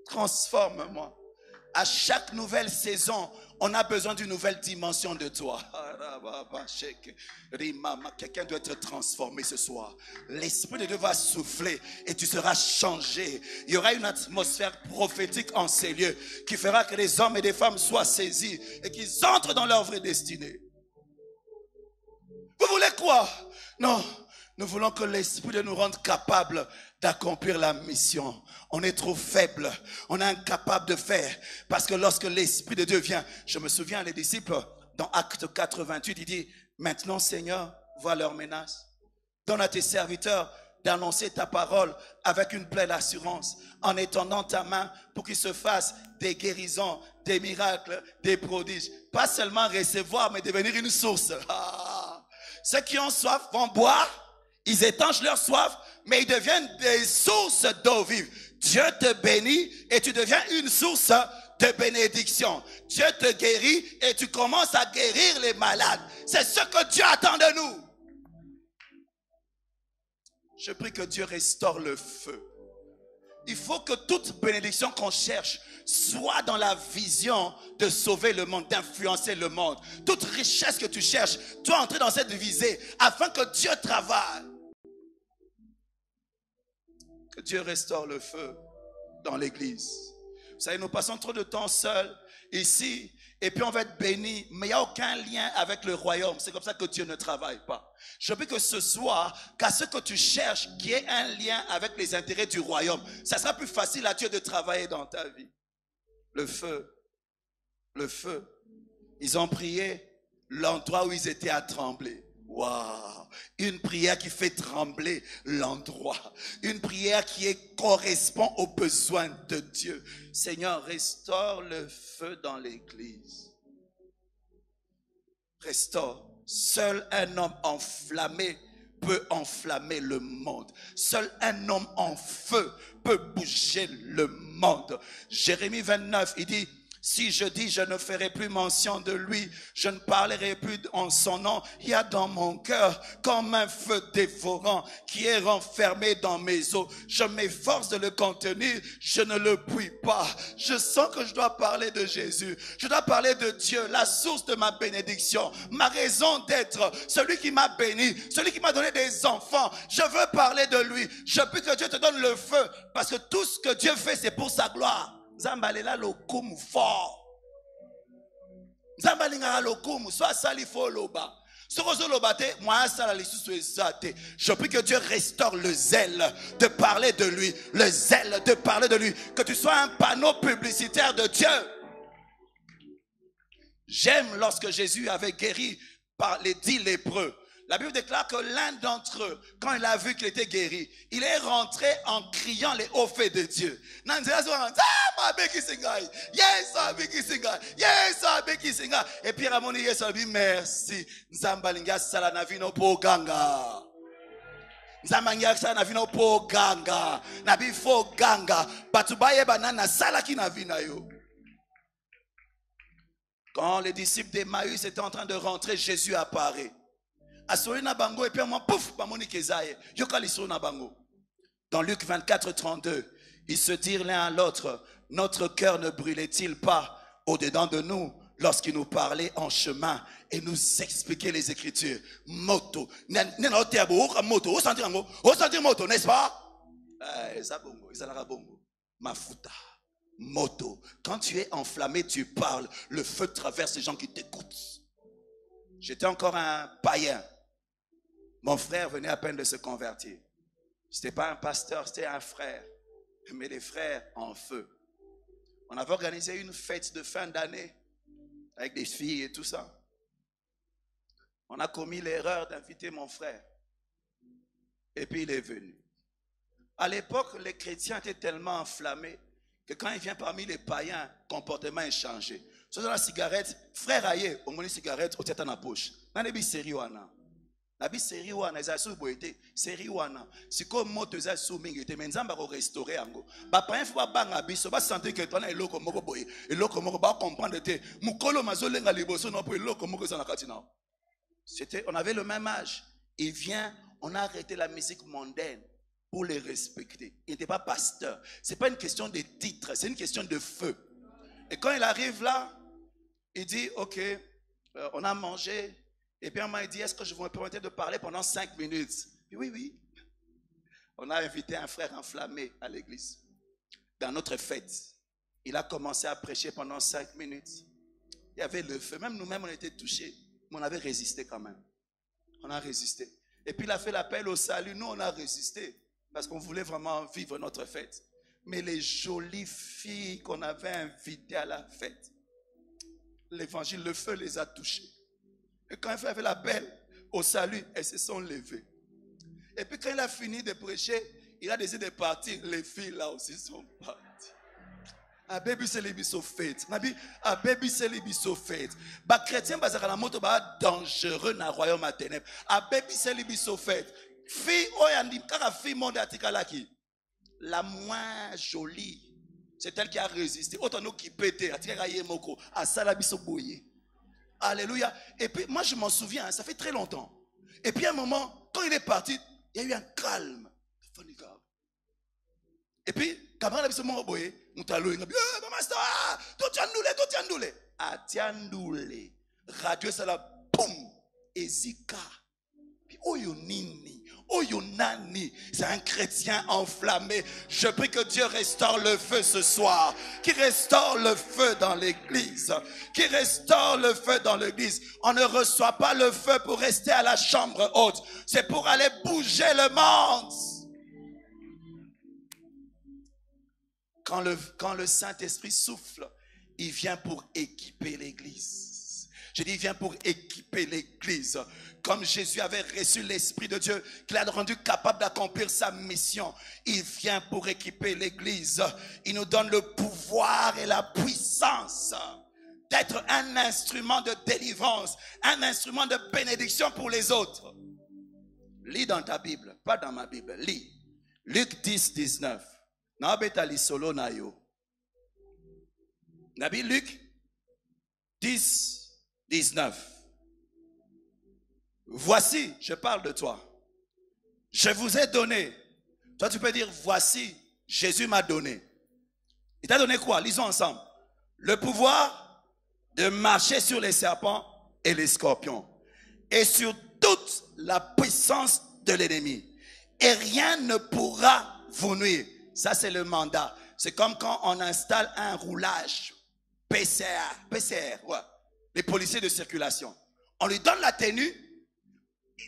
Transforme-moi. À chaque nouvelle saison, on a besoin d'une nouvelle dimension de toi. Quelqu'un doit être transformé ce soir. L'Esprit de Dieu va souffler et tu seras changé. Il y aura une atmosphère prophétique en ces lieux qui fera que les hommes et les femmes soient saisis et qu'ils entrent dans leur vraie destinée. Vous voulez quoi? Non, nous voulons que l'Esprit de nous rende capables d'accomplir la mission. On est trop faible, on est incapable de faire. Parce que lorsque l'Esprit de Dieu vient, je me souviens, les disciples, dans Acte 88, il dit, maintenant Seigneur, vois leurs menaces. Donne à tes serviteurs d'annoncer ta parole avec une pleine assurance, en étendant ta main pour qu'il se fasse des guérisons, des miracles, des prodiges. Pas seulement recevoir, mais devenir une source. Ceux qui ont soif vont boire, ils étanchent leur soif, mais ils deviennent des sources d'eau vive. Dieu te bénit et tu deviens une source de bénédiction. Dieu te guérit et tu commences à guérir les malades. C'est ce que Dieu attend de nous. Je prie que Dieu restaure le feu. Il faut que toute bénédiction qu'on cherche soit dans la vision de sauver le monde, d'influencer le monde. Toute richesse que tu cherches doit entrer dans cette visée afin que Dieu travaille. Que Dieu restaure le feu dans l'église. Vous savez, nous passons trop de temps seuls ici, et puis on va être bénis, mais il n'y a aucun lien avec le royaume. C'est comme ça que Dieu ne travaille pas. Je prie que ce soir, qu'à ce que tu cherches, qu'il y ait un lien avec les intérêts du royaume. Ça sera plus facile à Dieu de travailler dans ta vie. Le feu. Le feu. Ils ont prié, l'endroit où ils étaient à trembler. Waouh! Une prière qui fait trembler l'endroit. Une prière qui correspond aux besoins de Dieu. Seigneur, restaure le feu dans l'église. Restaure. Seul un homme enflammé peut enflammer le monde. Seul un homme en feu peut bouger le monde. Jérémie 29, il dit: si je dis je ne ferai plus mention de lui, je ne parlerai plus en son nom, il y a dans mon cœur comme un feu dévorant qui est renfermé dans mes os. Je m'efforce de le contenir, je ne le puis pas. Je sens que je dois parler de Jésus. Je dois parler de Dieu, la source de ma bénédiction, ma raison d'être, celui qui m'a béni, celui qui m'a donné des enfants. Je veux parler de lui. Je prie que Dieu te donne le feu, parce que tout ce que Dieu fait, c'est pour sa gloire. Zambalela lokumu fort. Zambalinga lokumu soit salifo loba. Je prie que Dieu restaure le zèle de parler de lui, le zèle de parler de lui, que tu sois un panneau publicitaire de Dieu. J'aime lorsque Jésus avait guéri par les 10 lépreux. La Bible déclare que l'un d'entre eux, quand il a vu qu'il était guéri, il est rentré en criant les hauts faits de Dieu. Et puis Ramoni Yesu dit merci. Nzambalinga sala na vino po ganga. Nzambalinga sala na vino po ganga. Na bifo ganga. Batubaye banana sala ki na vina yo. Quand les disciples d'Emmaüs étaient en train de rentrer, Jésus apparaît. Et puis moi, pouf, dans Luc 24, 32, ils se dirent l'un à l'autre: notre cœur ne brûlait-il pas au-dedans de nous lorsqu'il nous parlait en chemin et nous expliquait les Écritures? Moto, n'est-ce pas? Mafuta. Moto. Quand tu es enflammé, tu parles. Le feu traverse les gens qui t'écoutent. J'étais encore un païen. Mon frère venait à peine de se convertir. C'était pas un pasteur, c'était un frère. Mais les frères en feu. On avait organisé une fête de fin d'année avec des filles et tout ça. On a commis l'erreur d'inviter mon frère. Et puis il est venu. À l'époque, les chrétiens étaient tellement enflammés que quand il vient parmi les païens, le comportement est changé. So dans la cigarette, frère aïe, on met une cigarette au tête dans la poche. Nabi sérieux wana. Nabi sérieux wana, ils sont boité. Sérieux wana. Si comme moto ils sont mingete, mais nzamba ko restaurer ango. Ba païen faut pas banga biso, ba sentir que toi na eloko moko boye, eloko moko ba comprendre te. Mukolo mazolenga liboso no po eloko moko za na katina. C'était, on avait le même âge. Il vient, on a arrêté la musique mondaine pour les respecter. Il n'était pas pasteur. C'est pas une question de titre, c'est une question de feu. Et quand il arrive là, il dit, ok, on a mangé. Et puis on m'a dit, est-ce que je vous me permettez de parler pendant 5 minutes? Puis, oui, oui. On a invité un frère enflammé à l'église. Dans notre fête, il a commencé à prêcher pendant 5 minutes. Il y avait le feu. Même nous-mêmes, on était touchés. Mais on avait résisté quand même. On a résisté. Et puis il a fait l'appel au salut. Nous, on a résisté. Parce qu'on voulait vraiment vivre notre fête. Mais les jolies filles qu'on avait invitées à la fête, l'évangile, le feu les a touchées. Et quand il fait l'appel au salut, elles se sont levées. Et puis quand il a fini de prêcher, il a décidé de partir. Les filles là aussi sont parties. A baby c'est les biso fête. A baby c'est les biso fête. Ba chrétien bazaka la moto ba dangereux na royaume à ténèbres. A baby c'est les biso fête. Fille oyandi kaka fille monde atikala ki. La moins jolie, c'est elle qui a résisté. Autant nous qui pété, alléluia. Et puis moi je m'en souviens, ça fait très longtemps. Et puis à un moment, quand il est parti, il y a eu un calme. Et puis, camarade a dit, boye, mutalo, radio ça la boum, ezika. Puis oyo nini, Oyunani, c'est un chrétien enflammé. Je prie que Dieu restaure le feu ce soir. Qu'il restaure le feu dans l'église. Qu'il restaure le feu dans l'église. On ne reçoit pas le feu pour rester à la chambre haute. C'est pour aller bouger le monde. Quand le Saint-Esprit souffle, il vient pour équiper l'église. Je dis, il vient pour équiper l'église. Comme Jésus avait reçu l'Esprit de Dieu, qu'il a rendu capable d'accomplir sa mission. Il vient pour équiper l'église. Il nous donne le pouvoir et la puissance d'être un instrument de délivrance, un instrument de bénédiction pour les autres. Lis dans ta Bible, pas dans ma Bible, lis. Luc 10, 19. Nabi Luc 10, 19. Voici, je parle de toi. Je vous ai donné. Toi, tu peux dire, voici, Jésus m'a donné. Il t'a donné quoi? Lisons ensemble. Le pouvoir de marcher sur les serpents et les scorpions. Et sur toute la puissance de l'ennemi. Et rien ne pourra vous nuire. Ça, c'est le mandat. C'est comme quand on installe un roulage PCR, ouais, les policiers de circulation. On lui donne la tenue.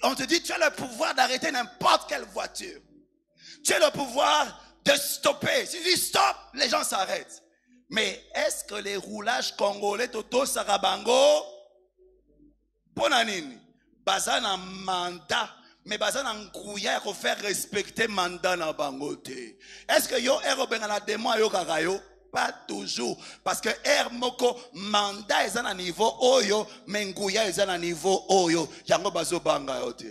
On te dit, tu as le pouvoir d'arrêter n'importe quelle voiture. Tu as le pouvoir de stopper. Si tu dis stop, les gens s'arrêtent. Mais est-ce que les roulages congolais, Toto, Sarabango, Bonanini, Bazana mandat, mais Bazana Nkouya, il faut faire respecter mandat na bangote. Est-ce que yo ero bengana demo yo kagayo? Pas toujours. Parce que Moko mandat est à niveau oyo, mais Nkouya est à niveau oyo. Yango bazo banga yote.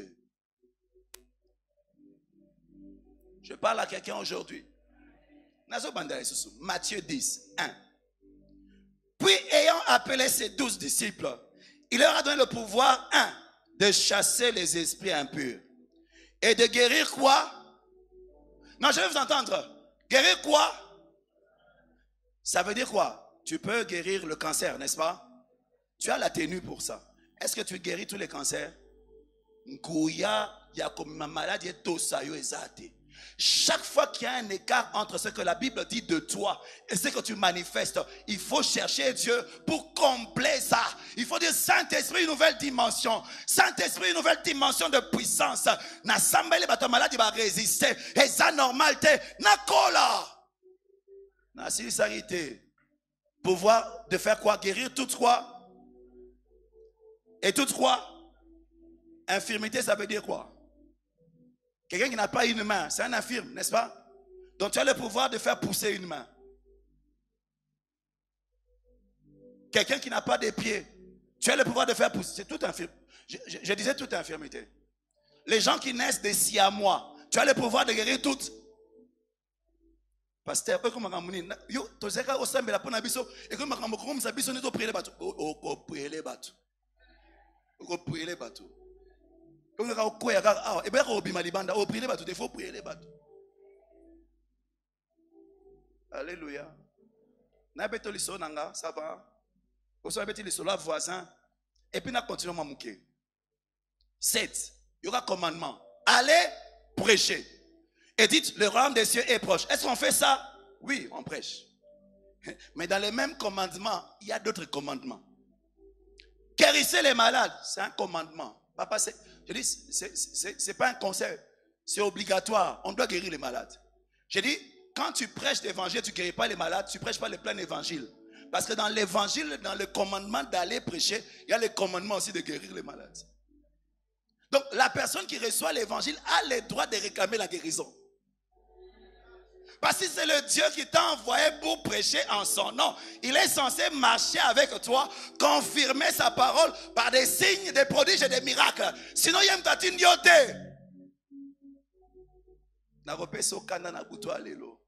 Je parle à quelqu'un aujourd'hui. Matthieu 10, 1. Puis ayant appelé ses 12 disciples, il leur a donné le pouvoir, 1, de chasser les esprits impurs. Et de guérir quoi? Non, je vais vous entendre. Guérir quoi? Ça veut dire quoi? Tu peux guérir le cancer, n'est-ce pas? Tu as la tenue pour ça. Est-ce que tu guéris tous les cancers? Nkouya, il y a comme ma maladie, tosayo ezate. Chaque fois qu'il y a un écart entre ce que la Bible dit de toi et ce que tu manifestes, il faut chercher Dieu pour combler ça. Il faut dire Saint-Esprit, une nouvelle dimension. Saint-Esprit, une nouvelle dimension de puissance. Na sambele bato maladi va résister. Et ça normal te. Na kola. Na sincérité. Pouvoir de faire quoi? Guérir toute quoi? Et toute quoi? Infirmité, ça veut dire quoi? Quelqu'un qui n'a pas une main, c'est un infirme, n'est-ce pas? Donc tu as le pouvoir de faire pousser une main. Quelqu'un qui n'a pas de pieds, tu as le pouvoir de faire pousser. C'est tout infirme. Je disais toute infirmité. Les gens qui naissent des siamois, tu as le pouvoir de guérir toutes. Pasteur, yo tozeka osambela pona biso et comme makambo ça biso neto prier les bateaux. Prier les bateaux. Prier les bateaux. Il faut prier les bateaux. Alléluia. Ça va. Le voisin. Et puis, on continue à mouquer. 7. Il y aura commandement. Allez prêcher. Et dites, le royaume des cieux est proche. Est-ce qu'on fait ça? Oui, on prêche. Mais dans les mêmes commandements, il y a d'autres commandements. Guérissez les malades. C'est un commandement. Papa, je dis, c'est pas un conseil, c'est obligatoire. On doit guérir les malades. Je dis, quand tu prêches l'évangile, tu ne guéris pas les malades, tu ne prêches pas le plein évangile. Parce que dans l'évangile, dans le commandement d'aller prêcher, il y a le commandement aussi de guérir les malades. Donc, la personne qui reçoit l'évangile a le droit de réclamer la guérison. Parce que c'est le Dieu qui t'a envoyé pour prêcher en son nom. Il est censé marcher avec toi, confirmer sa parole par des signes, des prodiges et des miracles. Sinon, il y a une tatine diote. Naropeso kanda na butwa lelo.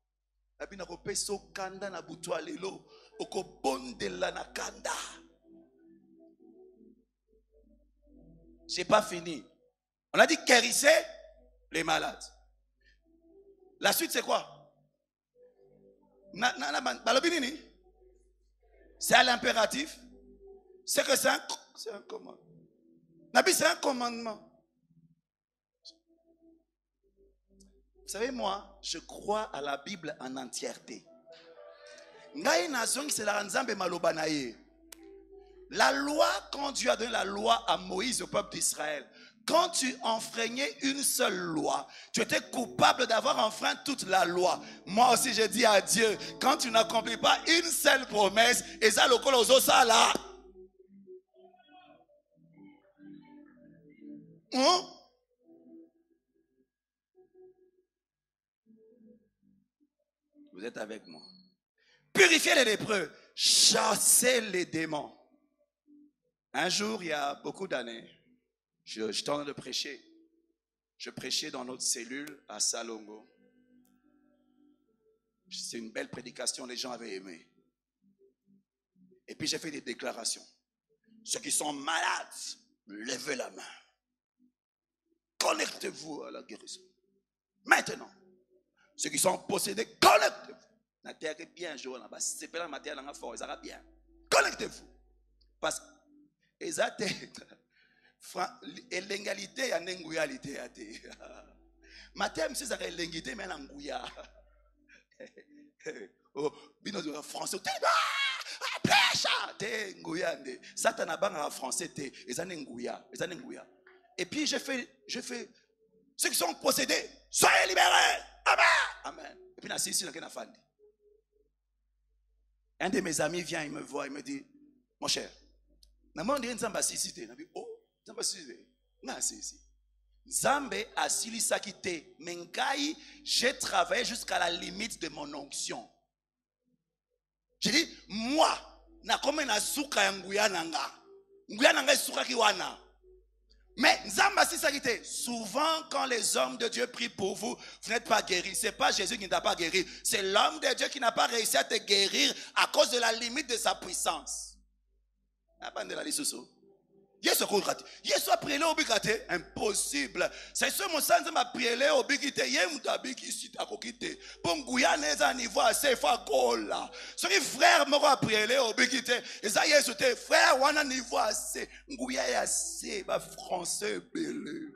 Abi naropeso kanda na butwa lelo. Oko bondela na kanda. J'ai pas fini. On a dit guérissez les malades. La suite c'est quoi? C'est à l'impératif. C'est que c'est un commandement. Nabi, c'est un commandement. Vous savez, moi, je crois à la Bible en entièreté. Ngai nazongi c'est la nzambe maloba na ye. La loi, quand Dieu a donné la loi à Moïse au peuple d'Israël, quand tu enfreignais une seule loi, tu étais coupable d'avoir enfreint toute la loi. Moi aussi, j'ai dit à Dieu, quand tu n'accomplis pas une seule promesse, et ça le col aux ça là. Vous êtes avec moi. Purifiez les lépreux, chassez les démons. Un jour, il y a beaucoup d'années, j'étais en train de prêcher. Je prêchais dans notre cellule à Salongo. C'est une belle prédication, les gens avaient aimé. Et puis j'ai fait des déclarations. Ceux qui sont malades, levez la main. Connectez-vous à la guérison. Maintenant, ceux qui sont possédés, connectez-vous. Bien, c'est pas la matière fort, ça va bien. Connectez-vous. Parce que l'égalité a une nguyalité. Matin, c'est ça l'égalité, mais l'angouya. Oh, bino de français. Satan a bang en français. Et puis je fais, ceux qui sont possédés, soyez libérés. Amen. Amen. Et puis un de mes amis vient, il me voit, il me dit, mon cher, Nzambe asili sakite, mengai, j'ai travaillé jusqu'à la limite de mon onction. J'ai dit, moi, na comme na souka ya nguya nanga. Nguya nanga souka kiwana. Mais Nzambe asili sakite, souvent quand les hommes de Dieu prient pour vous, vous n'êtes pas guéris. C'est pas Jésus qui ne t'a pas guéri. C'est l'homme de Dieu qui n'a pas réussi à te guérir à cause de la limite de sa puissance. Yesu a prié au bikate, impossible. C'est ce mon sens m'a prié au bikite, yem tabiki si ta kokite. Pour Guyane za niveau assez fa kola. Ce qui frère m'a prié au bikite, et ça Yesu te frère wana niveau assez. Nguya ya assez ba français belé.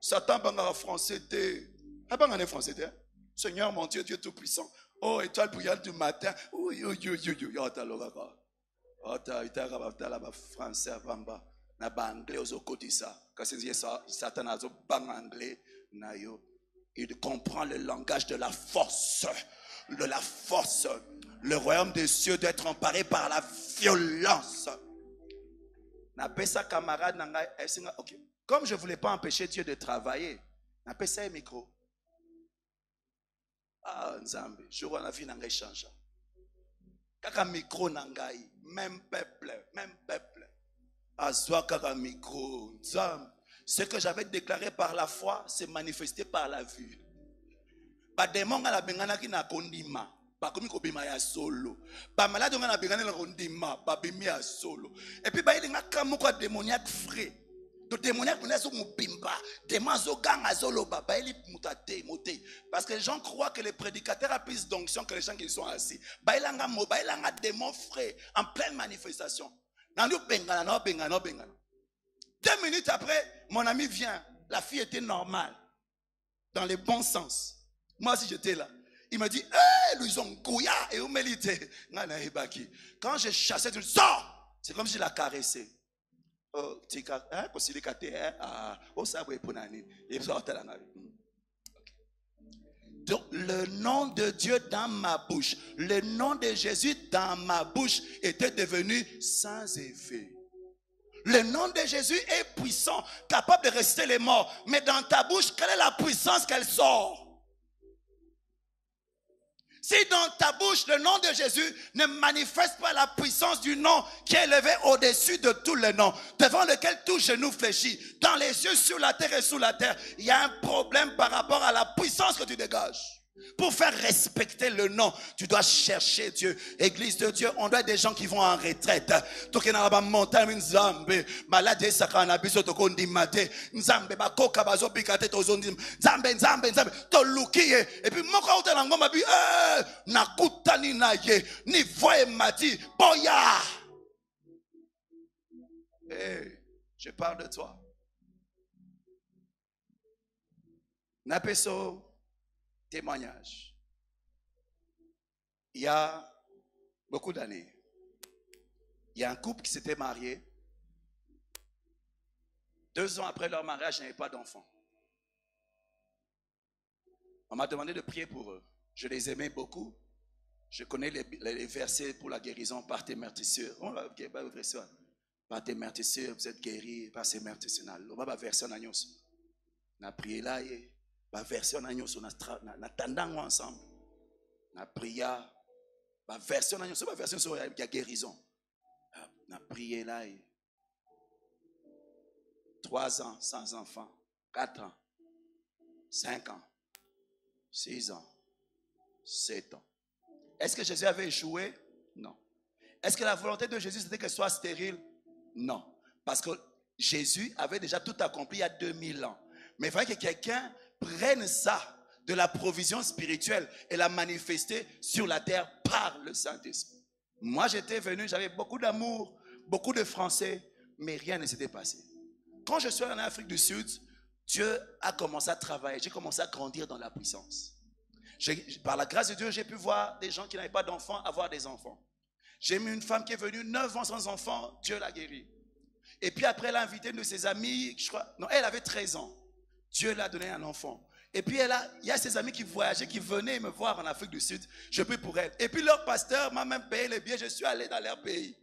Satan banga français te. Abanga ne français te. Seigneur mon Dieu, Dieu tout puissant. Oh étoile brillante du matin. Oui yo ta logaka. Français bamba na anglais aux kotisa kasi Satan azo bang anglais na yo. Il comprend le langage de la force. Le royaume des cieux doit être emparé par la violence. Na pesa camarade nanga OK. Comme je voulais pas empêcher Dieu de travailler, na pesa un micro. Ah Nzambe, je vois la vie nanga change. Kaka micro nangai, même peuple. Azwa kaka micro, Nzambe. Ce que j'avais déclaré par la foi, s'est manifesté par la vue. Ba démon la bengana ki na kondima, ba komi ko bima ya solo. Ba malade nga na bengana na kondima, ba bimi ya solo. Et puis ba ilinga kamuko démoniaque frais. Le démoniaque venait sur mon pimba, démon zo gang azolo ba ba ili mutate moté. Parce que les gens croient que les prédicateurs ont plus d'onction que les gens qui sont assis. Ba ilanga mo, ba ilanga démon frais en pleine manifestation. Nandu bengana no bengana. 2 minutes après, mon ami vient. La fille était normale, dans le bon sens. Moi si j'étais là, il me dit, hey, ils ont gouya et humilité. Quand je chassais, tu sors. C'est comme si je la caressais. Donc le nom de Dieu dans ma bouche, le nom de Jésus dans ma bouche était devenu sans effet. Le nom de Jésus est puissant, capable de rester les morts. Mais dans ta bouche, quelle est la puissance qu'elle sort? Si dans ta bouche, le nom de Jésus ne manifeste pas la puissance du nom qui est élevé au-dessus de tous les noms, devant lequel tout genou fléchit, dans les cieux, sur la terre et sous la terre, il y a un problème par rapport à la puissance que tu dégages. Pour faire respecter le nom, tu dois chercher Dieu. Église de Dieu, on doit être des gens qui vont en retraite. Et puis je parle de toi. Napeso témoignage. Il y a beaucoup d'années, il y a un couple qui s'était marié. 2 ans après leur mariage, ils n'avaient pas d'enfants. On m'a demandé de prier pour eux. Je les aimais beaucoup. Je connais les versets pour la guérison. Par tes meurtrissures. Par tes meurtrissures, vous êtes guéris. Par ces meurtrissures. On va verser en agneau. On a prié là. On va verser en agneau. On a attendu ensemble. On a prié. On va verser en agneau. On va verser sur la guérison. On a prié là. 3 ans sans enfant. 4 ans. 5 ans. 6 ans. 7 ans. Est-ce que Jésus avait échoué? Non. Est-ce que la volonté de Jésus c'était qu'elle soit stérile? Non. Parce que Jésus avait déjà tout accompli il y a 2000 ans. Mais il fallait que quelqu'un prenne ça de la provision spirituelle et la manifester sur la terre par le Saint-Esprit. Moi j'étais venu, j'avais beaucoup d'amour, beaucoup de Français, mais rien ne s'était passé. Quand je suis allé en Afrique du Sud, Dieu a commencé à travailler, j'ai commencé à grandir dans la puissance. Par la grâce de Dieu, j'ai pu voir des gens qui n'avaient pas d'enfants avoir des enfants. J'ai mis une femme qui est venue 9 ans sans enfant, Dieu l'a guérie. Et puis après, elle a invité une de ses amies, je crois, non, elle avait 13 ans. Dieu l'a donné un enfant. Et puis il y a ses amis qui voyageaient, qui venaient me voir en Afrique du Sud. Je prie pour elle. Et puis leur pasteur m'a même payé les billets, je suis allé dans leur pays.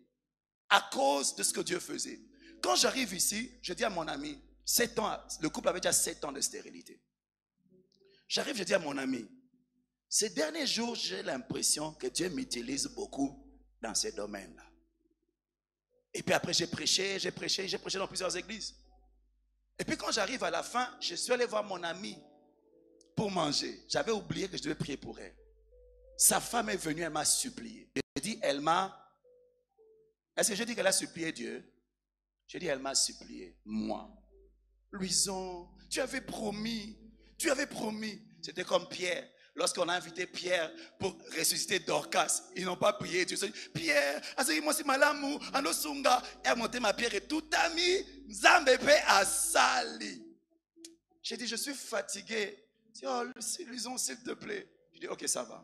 À cause de ce que Dieu faisait. Quand j'arrive ici, je dis à mon ami, 7 ans, le couple avait déjà 7 ans de stérilité. J'arrive, je dis à mon ami, ces derniers jours, j'ai l'impression que Dieu m'utilise beaucoup dans ces domaines-là. Et puis après, j'ai prêché dans plusieurs églises. Et puis quand j'arrive à la fin, je suis allé voir mon amie pour manger. J'avais oublié que je devais prier pour elle. Sa femme est venue, elle m'a supplié. Je dis, est-ce que je dis qu'elle a supplié Dieu? Je dis, elle m'a supplié, moi. Louison, tu avais promis. C'était comme Pierre. Lorsqu'on a invité Pierre pour ressusciter Dorcas, ils n'ont pas prié. Dieu dit, Pierre, moi c'est malamu, anosunga, et monté ma pierre et tout a mis, Nzambepe a sali. J'ai dit, je suis fatigué. Je dis, oh, Louison, s'il te plaît. Je dis, ok, ça va.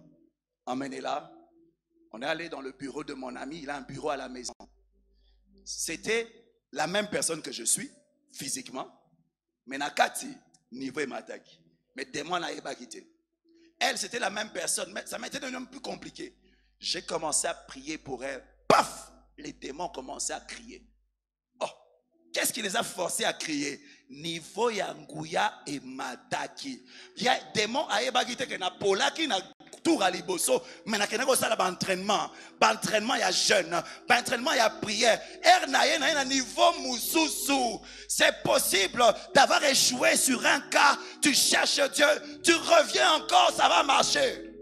Emmenez-la. On est allé dans le bureau de mon ami, il a un bureau à la maison. C'était la même personne que je suis, physiquement, mais Nakati, niveau Mataki. Mais démon n'a pas quitté. Elle, c'était la même personne, mais ça m'a été devenu plus compliqué. J'ai commencé à prier pour elle. Paf! Les démons commençaient à crier. Oh! Qu'est-ce qui les a forcés à crier? Niveau Yanguya et Mataki. Il y a des démons à Ebagite qui n'a pas qui n'a tour à Liboso, mais n'a qu'un entraînement. Entraînement, il y a jeûne. Entraînement, il y a prière. Na niveau Moussousou. C'est possible d'avoir échoué sur un cas. Tu cherches Dieu, tu reviens encore, ça va marcher.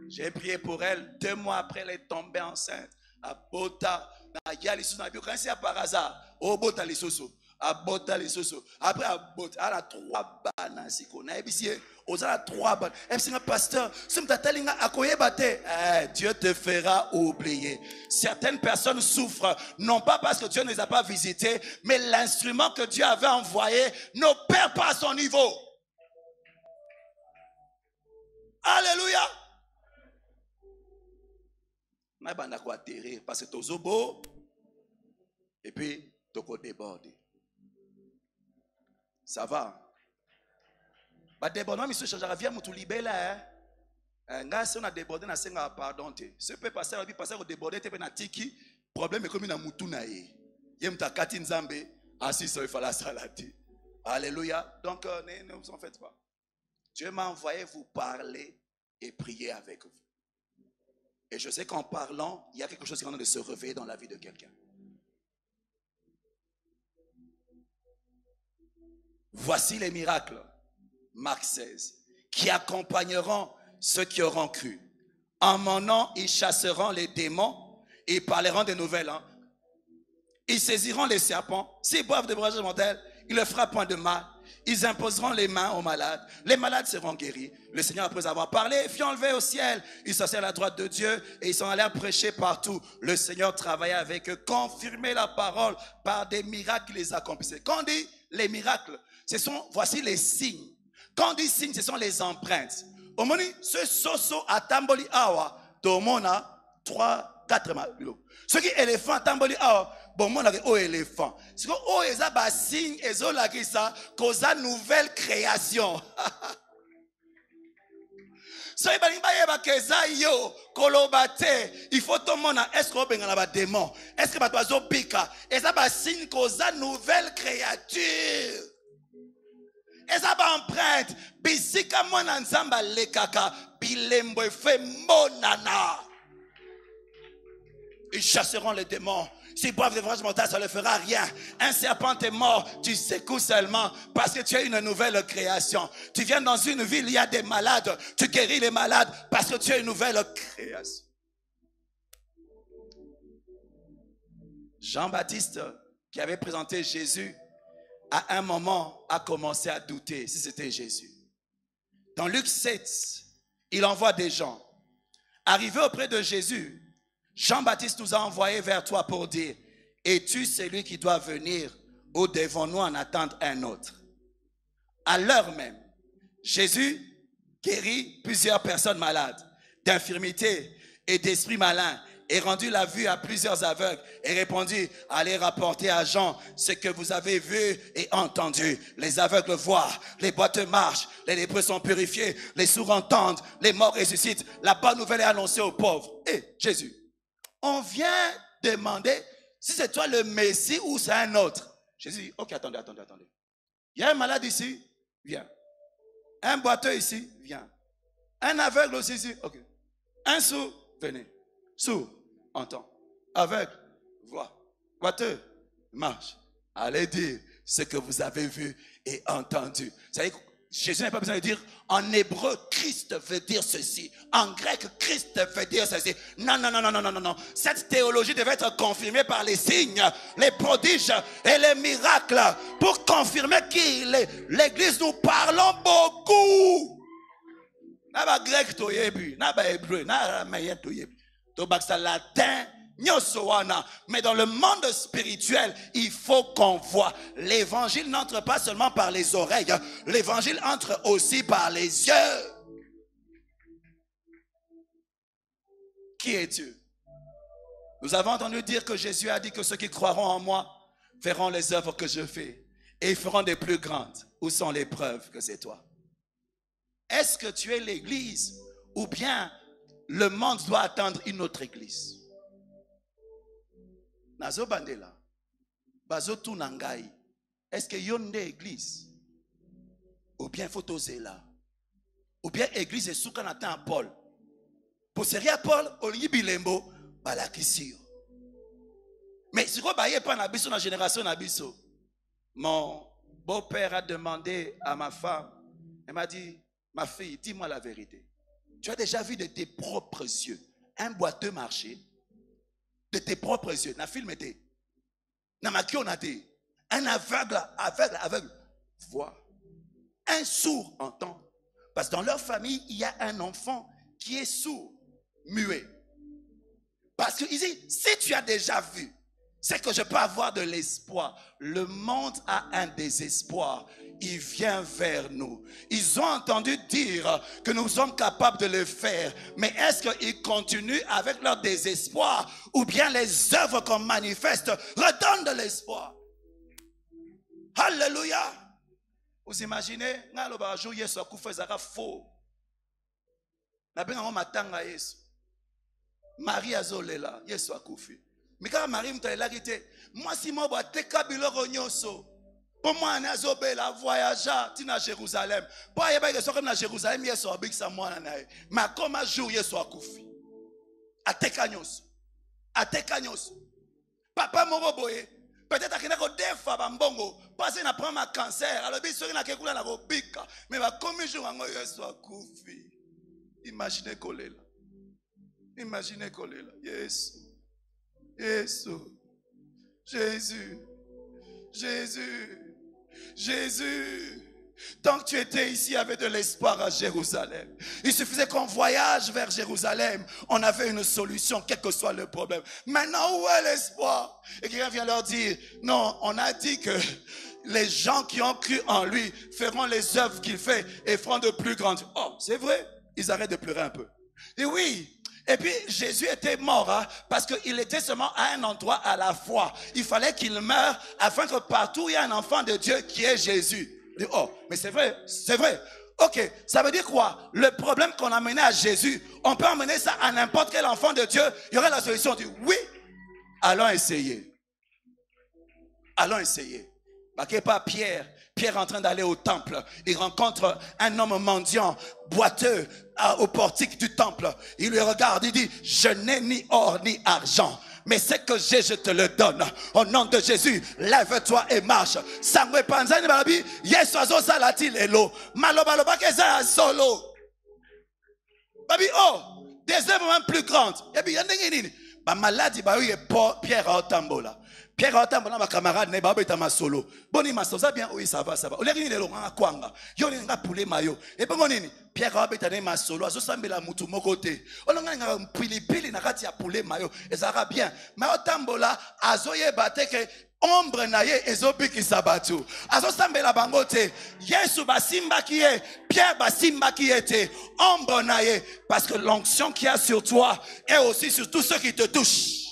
J'ai prié pour elle. 2 mois après, elle est tombée enceinte. À Bota, c'est par hasard. Au Bota, les soso. À Bota, les soso. Après, à Bota, elle a 3 bananes. On a 3 bananes. Elle dit, pasteur, Dieu te fera oublier. Certaines personnes souffrent, non pas parce que Dieu ne les a pas visités, mais l'instrument que Dieu avait envoyé n'opère pas à son niveau. Alléluia. Parce que tu es beau et puis tu es débordé. Ça va. Bah débordement, monsieur changera viens moutou libé là. Nga si on a débordé na senga pardon te. Ce peut passer la vie passer au débordé te na tiki problème est comme na moutou na ye. Yem ta kati nzambe assis sur la salati. Alléluia. Donc ne vous en faites pas. Dieu m'a envoyé vous parler et prier avec vous. Et je sais qu'en parlant, il y a quelque chose qui est en train de se réveiller dans la vie de quelqu'un. Voici les miracles, Marc 16, qui accompagneront ceux qui auront cru. En mon nom, ils chasseront les démons et ils parleront de nouvelles langues. Ils saisiront les serpents. S'ils boivent de breuvage mortel, ils ne feront point de mal. Ils imposeront les mains aux malades. Les malades seront guéris. Le Seigneur, après avoir parlé, fut enlevé au ciel. Ils s'assirent à la droite de Dieu et ils sont allés prêcher partout. Le Seigneur travaillait avec eux, confirmait la parole par des miracles qu'il les accomplissait. Quand on dit les miracles, voici les signes. Quand on dit signes, ce sont les empreintes. Au moment où ce soso à Tamboli Awa, Tomona, 3, 4 malo. Ce qui est éléphant à Tamboli Awa, bon, mon avis, éléphant. C'est que, ils ont un signe, ils ont la ça, cause une nouvelle création. So, il faut tout le monde, est-ce qu'on a un démon? Est-ce que tu as pika? Et ça va signe cause une nouvelle créature. Et ça va empreinte. Bisika mona nzamba lekaka. Bilembo fe monana. Ils chasseront les démons. S'ils boivent des vrais mortels, ça ne fera rien. Un serpent est mort, tu secoues seulement parce que tu as une nouvelle création. Tu viens dans une ville, il y a des malades, tu guéris les malades parce que tu as une nouvelle création. Jean-Baptiste, qui avait présenté Jésus, à un moment a commencé à douter si c'était Jésus. Dans Luc 7, il envoie des gens. Arrivé auprès de Jésus, Jean-Baptiste nous a envoyés vers toi pour dire, es-tu celui qui doit venir ou devons-nous en attendre un autre? À l'heure même, Jésus guérit plusieurs personnes malades, d'infirmités et d'esprits malins, et rendu la vue à plusieurs aveugles, et répondit, allez rapporter à Jean ce que vous avez vu et entendu. Les aveugles voient, les boiteux marchent, les lépreux sont purifiés, les sourds entendent, les morts ressuscitent, la bonne nouvelle est annoncée aux pauvres. Et Jésus, on vient demander si c'est toi le Messie ou c'est un autre. Jésus dit, ok, attendez. Il y a un malade ici, viens. Un boiteux ici, viens. Un aveugle aussi ici, ok. Un sourd, venez. Sourd, entend. Aveugle, voit. Boiteux, marche. Allez dire ce que vous avez vu et entendu. Vous savez, Jésus n'a pas besoin de dire, en hébreu, Christ veut dire ceci. En grec, Christ veut dire ceci. Non. Cette théologie devait être confirmée par les signes, les prodiges et les miracles pour confirmer qu'il est. L'église, nous parlons beaucoup. N'a grec toyebi, n'a hébreu, n'a araméen toyebi. Tobaksa latin. Mais dans le monde spirituel, il faut qu'on voit. L'évangile n'entre pas seulement par les oreilles. L'évangile entre aussi par les yeux. Qui es Dieu? Nous avons entendu dire que Jésus a dit que ceux qui croiront en moi verront les œuvres que je fais. Et ils feront des plus grandes. Où sont les preuves que c'est toi? Est-ce que tu es l'église? Ou bien le monde doit attendre une autre église? Nazo bandela, bazo tunangai. Est-ce que yonde église? Ou bien faut oser là? Ou bien église est sous qu'on attend Paul? Pour seria Paul, oli bilembo, balakisio. Mais si vous voyez pas nabiso na génération nabiso, mon beau-père a demandé à ma femme, elle m'a dit, ma fille, dis-moi la vérité. Tu as déjà vu de tes propres yeux un boiteux marcher? De tes propres yeux, na film était, na maki on a dit, un aveugle voit, un sourd entend, parce que dans leur famille il y a un enfant qui est sourd, muet, parce que ici, si tu as déjà vu, c'est que je peux avoir de l'espoir. Le monde a un désespoir. Il vient vers nous. Ils ont entendu dire que nous sommes capables de le faire. Mais est-ce qu'ils continuent avec leur désespoir? Ou bien les œuvres qu'on manifeste redonnent de l'espoir? Alléluia. Vous imaginez? Marie azolela, Yesu akufi. Mika Marie mtaelaki te. Moi si mo ba teka biloko nyonso. Pour moi nazobela voyagea tina Jérusalem. Po yeba ke soka na Jérusalem Yesu abikisa mwana nae. Ma koma jour Yesu akufi. Ateka nyonso. Ateka nyonso. Papa moko boye. Peut-être akina ko defa bambongo. Parce na prend ma cancer. Alors bi soki na kekula na ko bika. Mais ba komi jour ngo Yesu akufi. Imaginez kolela. Imaginez kolela. Yesu. Jésus, Jésus, Jésus, Jésus, tant que tu étais ici, il y avait de l'espoir à Jérusalem. Il suffisait qu'on voyage vers Jérusalem. On avait une solution, quel que soit le problème. Maintenant, où est l'espoir? Et quelqu'un vient leur dire, non, on a dit que les gens qui ont cru en lui feront les œuvres qu'il fait et feront de plus grandes. Oh, c'est vrai. Ils arrêtent de pleurer un peu. Et oui. Et puis Jésus était mort parce qu'il était seulement à un endroit à la fois. Il fallait qu'il meure afin que partout il y ait un enfant de Dieu qui est Jésus. Il dit, oh, mais c'est vrai, c'est vrai. Ok, ça veut dire quoi? Le problème qu'on a mené à Jésus, on peut emmener ça à n'importe quel enfant de Dieu. Il y aurait la solution. On dit oui, allons essayer. Allons essayer. Marquez pas Pierre. Pierre est en train d'aller au temple. Il rencontre un homme mendiant, boiteux, au portique du temple. Il lui regarde, il dit, je n'ai ni or ni argent. Mais ce que j'ai, je te le donne. Au nom de Jésus, lève-toi et marche. Sangwe panzani balabi, yesu azo salati lelo. Malobaloba keza solo. Babi, oh, des œuvres même plus grandes. Et puis, il ba maladie, ba oui, Pierre a otambola. Pierre a otambola, ma camarade, ne ba beta ma solo. Boni ma ça bien, oui, ça va, ça va. Ole ni lelo nga kwanga. Yo ni nga poulet mayo. Et puis, nini? Pierre a beta ne ma solo. Azo sambela mutu mokote. Ole nga pili na kati ya poulet mayo. Et ça va bien. Ma otambola, azo ye bate ke ombre na ye ezobiki sabatu. Azo sambela bangote. Yesu basimba qui est. Pierre basimba qui était. Ombre na ye. Parce que l'onction qu'il y a sur toi est aussi sur tous ceux qui te touchent.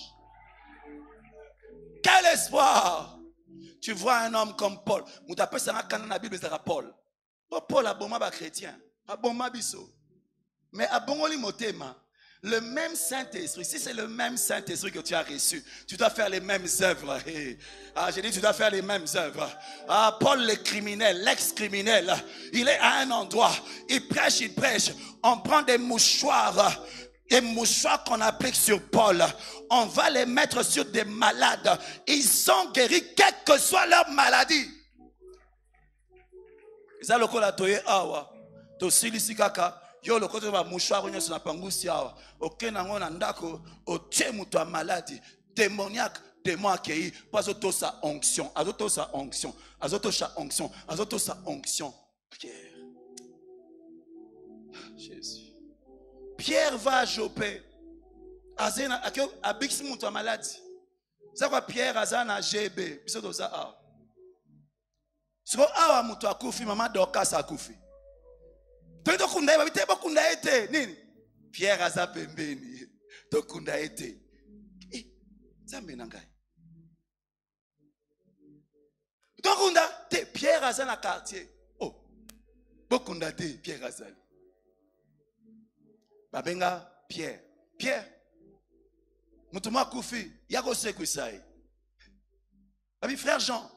Quel espoir! Tu vois un homme comme Paul. Moutapé ça quand dans la Bible c'est Paul. Paul a bon ba chrétien. A bon ma biso. Mais a bon oli motema. Le même Saint-Esprit, si c'est le même Saint-Esprit que tu as reçu, tu dois faire les mêmes œuvres. Ah, j'ai dit, tu dois faire les mêmes œuvres. Ah, Paul le criminel, l'ex-criminel, il est à un endroit, il prêche. On prend des mouchoirs qu'on applique sur Paul. On va les mettre sur des malades. Ils sont guéris, quelle que soit leur maladie. Ça, le kola toye awa, to silisi kaka. Yo le côté va mouchoir on sur la pangusi awa. Aucun nango na ndako o tie muto maladie démoniaque démon accueilli parce que sa onction, azoto sa onction, azoto sa onction, azoto sa onction. Pierre. Jésus. Pierre va à Jopé. Azena a bixi muto maladie. Ça quoi Pierre azana GB, biso to za a. So awa muto akufi mama Dorcas akufi. Pierre aza pembeni tokunda ete zambe nangai tokunda te Pierre aza na quartier oh bokunda te Pierre azali babenga Pierre mutuma kufi yako sekusai abi frère Jean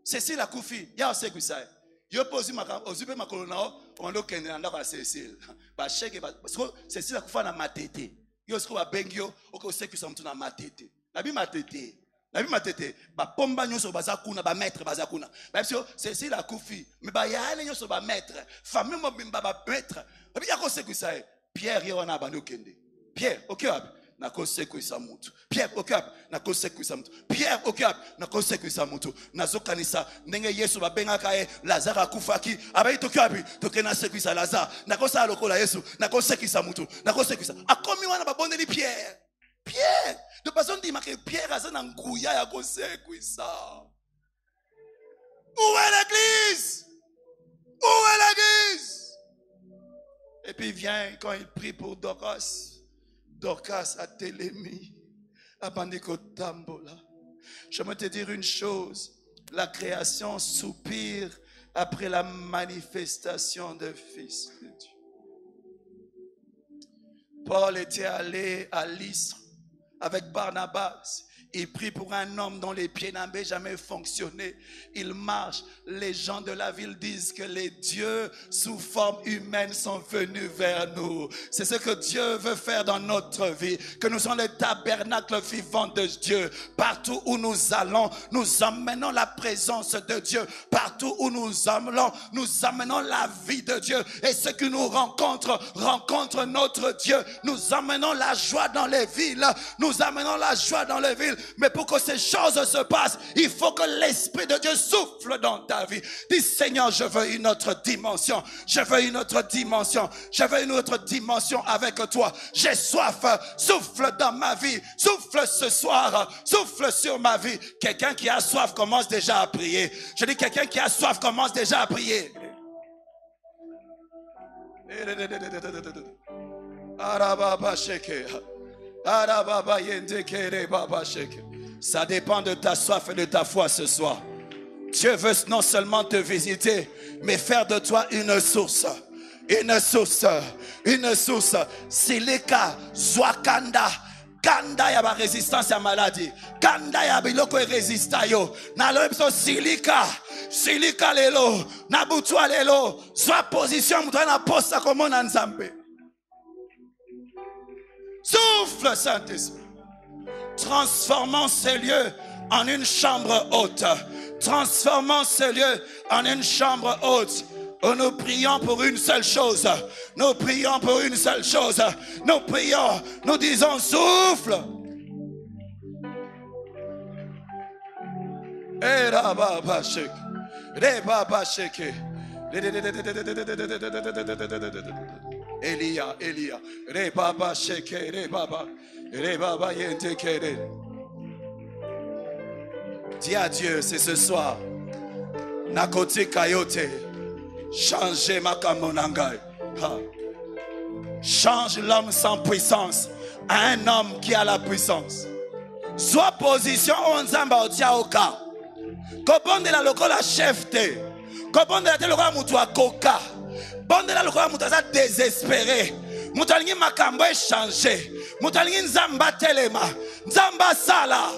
Cécile a kufi yako sekusai yo posi ozupe makolo nao on do kende ndako ya Cécile ba cheke parce que Cécile a kufa na matete yo siko ba bengio oko sekisa mtu na matete na bi matete ba pomba nyoso baza kuna ba maître baza kuna ba parce que Cécile a kufi mais ba yale nyoso ba maître famille mo bimba ba maître ba yako sekisa Pierre yo na bando kende Pierre okay na kosekwisa mutu Pierre okap na kosekwisa mutu Pierre okap na kosekwisa mutu nazokanisa ndenge Yesu babengaka ye Lazare akufaki abayi tokapi tokena sekwisa Lazare na kosa lokola Yesu na kosekwisa mutu na kosekwisa akomi wana babondeli Pierre de façon dit que Pierre a na nguya ya kosekwisa. Où est l'église? Et puis il vient quand il prie pour Dorcas a télémi, a bandiko tambola. Je vais te dire une chose, la création soupire après la manifestation du Fils de Dieu. Paul était allé à Lystre avec Barnabas. Il prie pour un homme dont les pieds n'avaient jamais fonctionné. Il marche. Les gens de la ville disent que les dieux sous forme humaine sont venus vers nous. C'est ce que Dieu veut faire dans notre vie. Que nous sommes le tabernacle vivant de Dieu. Partout où nous allons, nous emmenons la présence de Dieu. Partout où nous allons, nous amenons la vie de Dieu. Et ceux qui nous rencontrent notre Dieu. Nous emmenons la joie dans les villes. Nous amenons la joie dans les villes. Mais pour que ces choses se passent, il faut que l'Esprit de Dieu souffle dans ta vie. Dis, Seigneur, je veux une autre dimension. Je veux une autre dimension. Je veux une autre dimension avec toi. J'ai soif. Souffle dans ma vie. Souffle ce soir. Souffle sur ma vie. Quelqu'un qui a soif commence déjà à prier. Je dis, quelqu'un qui a soif commence déjà à prier. Ça dépend de ta soif et de ta foi ce soir. Dieu veut non seulement te visiter, mais faire de toi une source. Une source. Une source. Silika, Zwakanda. Kanda ya ba résistance à maladie. Kanda ya biloko résista yo. Na lo ebiso silika. Silika lelo. Na butwa lelo. Soit position mutwa na posta comme on nzambe. Souffle, Saint-Esprit. Transformons ces lieux en une chambre haute. Transformons ces lieux en une chambre haute. Où nous prions pour une seule chose. Nous prions pour une seule chose. Nous prions. Nous disons souffle. Elia, re baba sheke, re baba yente kere. Dis à Dieu, c'est ce soir. Nakoti kayote, changez ma kamonangai. Change l'homme sans puissance à un homme qui a la puissance. Soit position onzamba otia oka. Kobonde la lokola chef te. Kobonde la te lokola mutu akoka. Bonde la lokola mutu aza désespéré. Mutu alingi makambo échangé. Mutu alingi nzamba telema. Nzamba sala.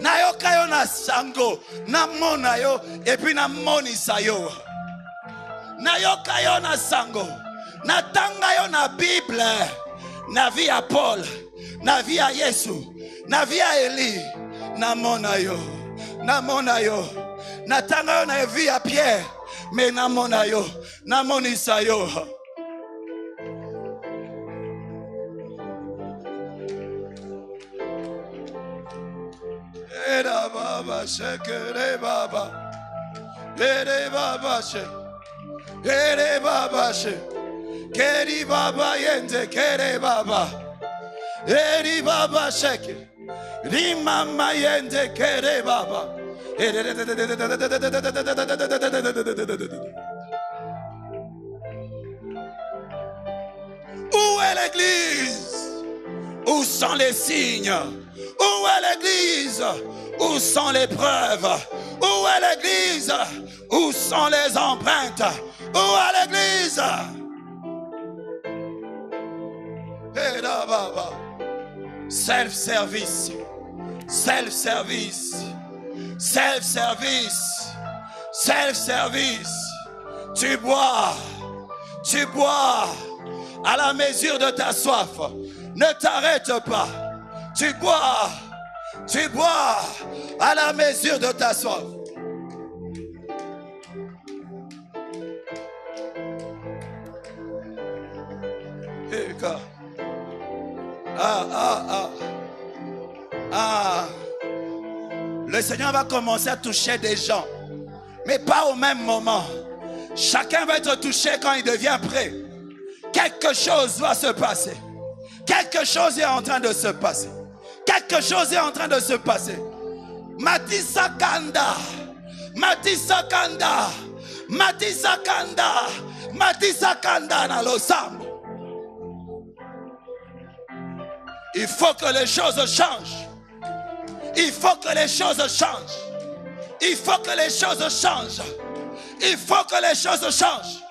Na yo kayo na sango. Na mona yo. Et puis na monisa yo. Na yo kayo na sango. Na tanga yo na Bible. Na vie à Paul. Na vie à Yesu. Na vie à Eli. Na mona yo. Na mona yo. Na tanga yo na vie à Pierre. Mais na mona yo. Na monisa yo. Era baba shekere baba. Ere baba she. Ere baba she. Keri baba yende kere baba. Eri baba sheke. Ri mama yende kere baba. Où est l'église? Où sont les signes? Où est l'église? Où sont les preuves? Où est l'église? Où sont les empreintes? Où est l'église? Self-service. Self-service. Self-service. Self-service. Tu bois à la mesure de ta soif. Ne t'arrête pas. Tu bois à la mesure de ta soif. Le Seigneur va commencer à toucher des gens, mais pas au même moment. Chacun va être touché quand il devient prêt. Quelque chose va se passer. Quelque chose est en train de se passer. Quelque chose est en train de se passer. Matissa Kanda. Matissa Kanda. Matissa Kanda. Matissa Kanda dans l'Osambo. Il faut que les choses changent. Il faut que les choses changent. Il faut que les choses changent. Il faut que les choses changent.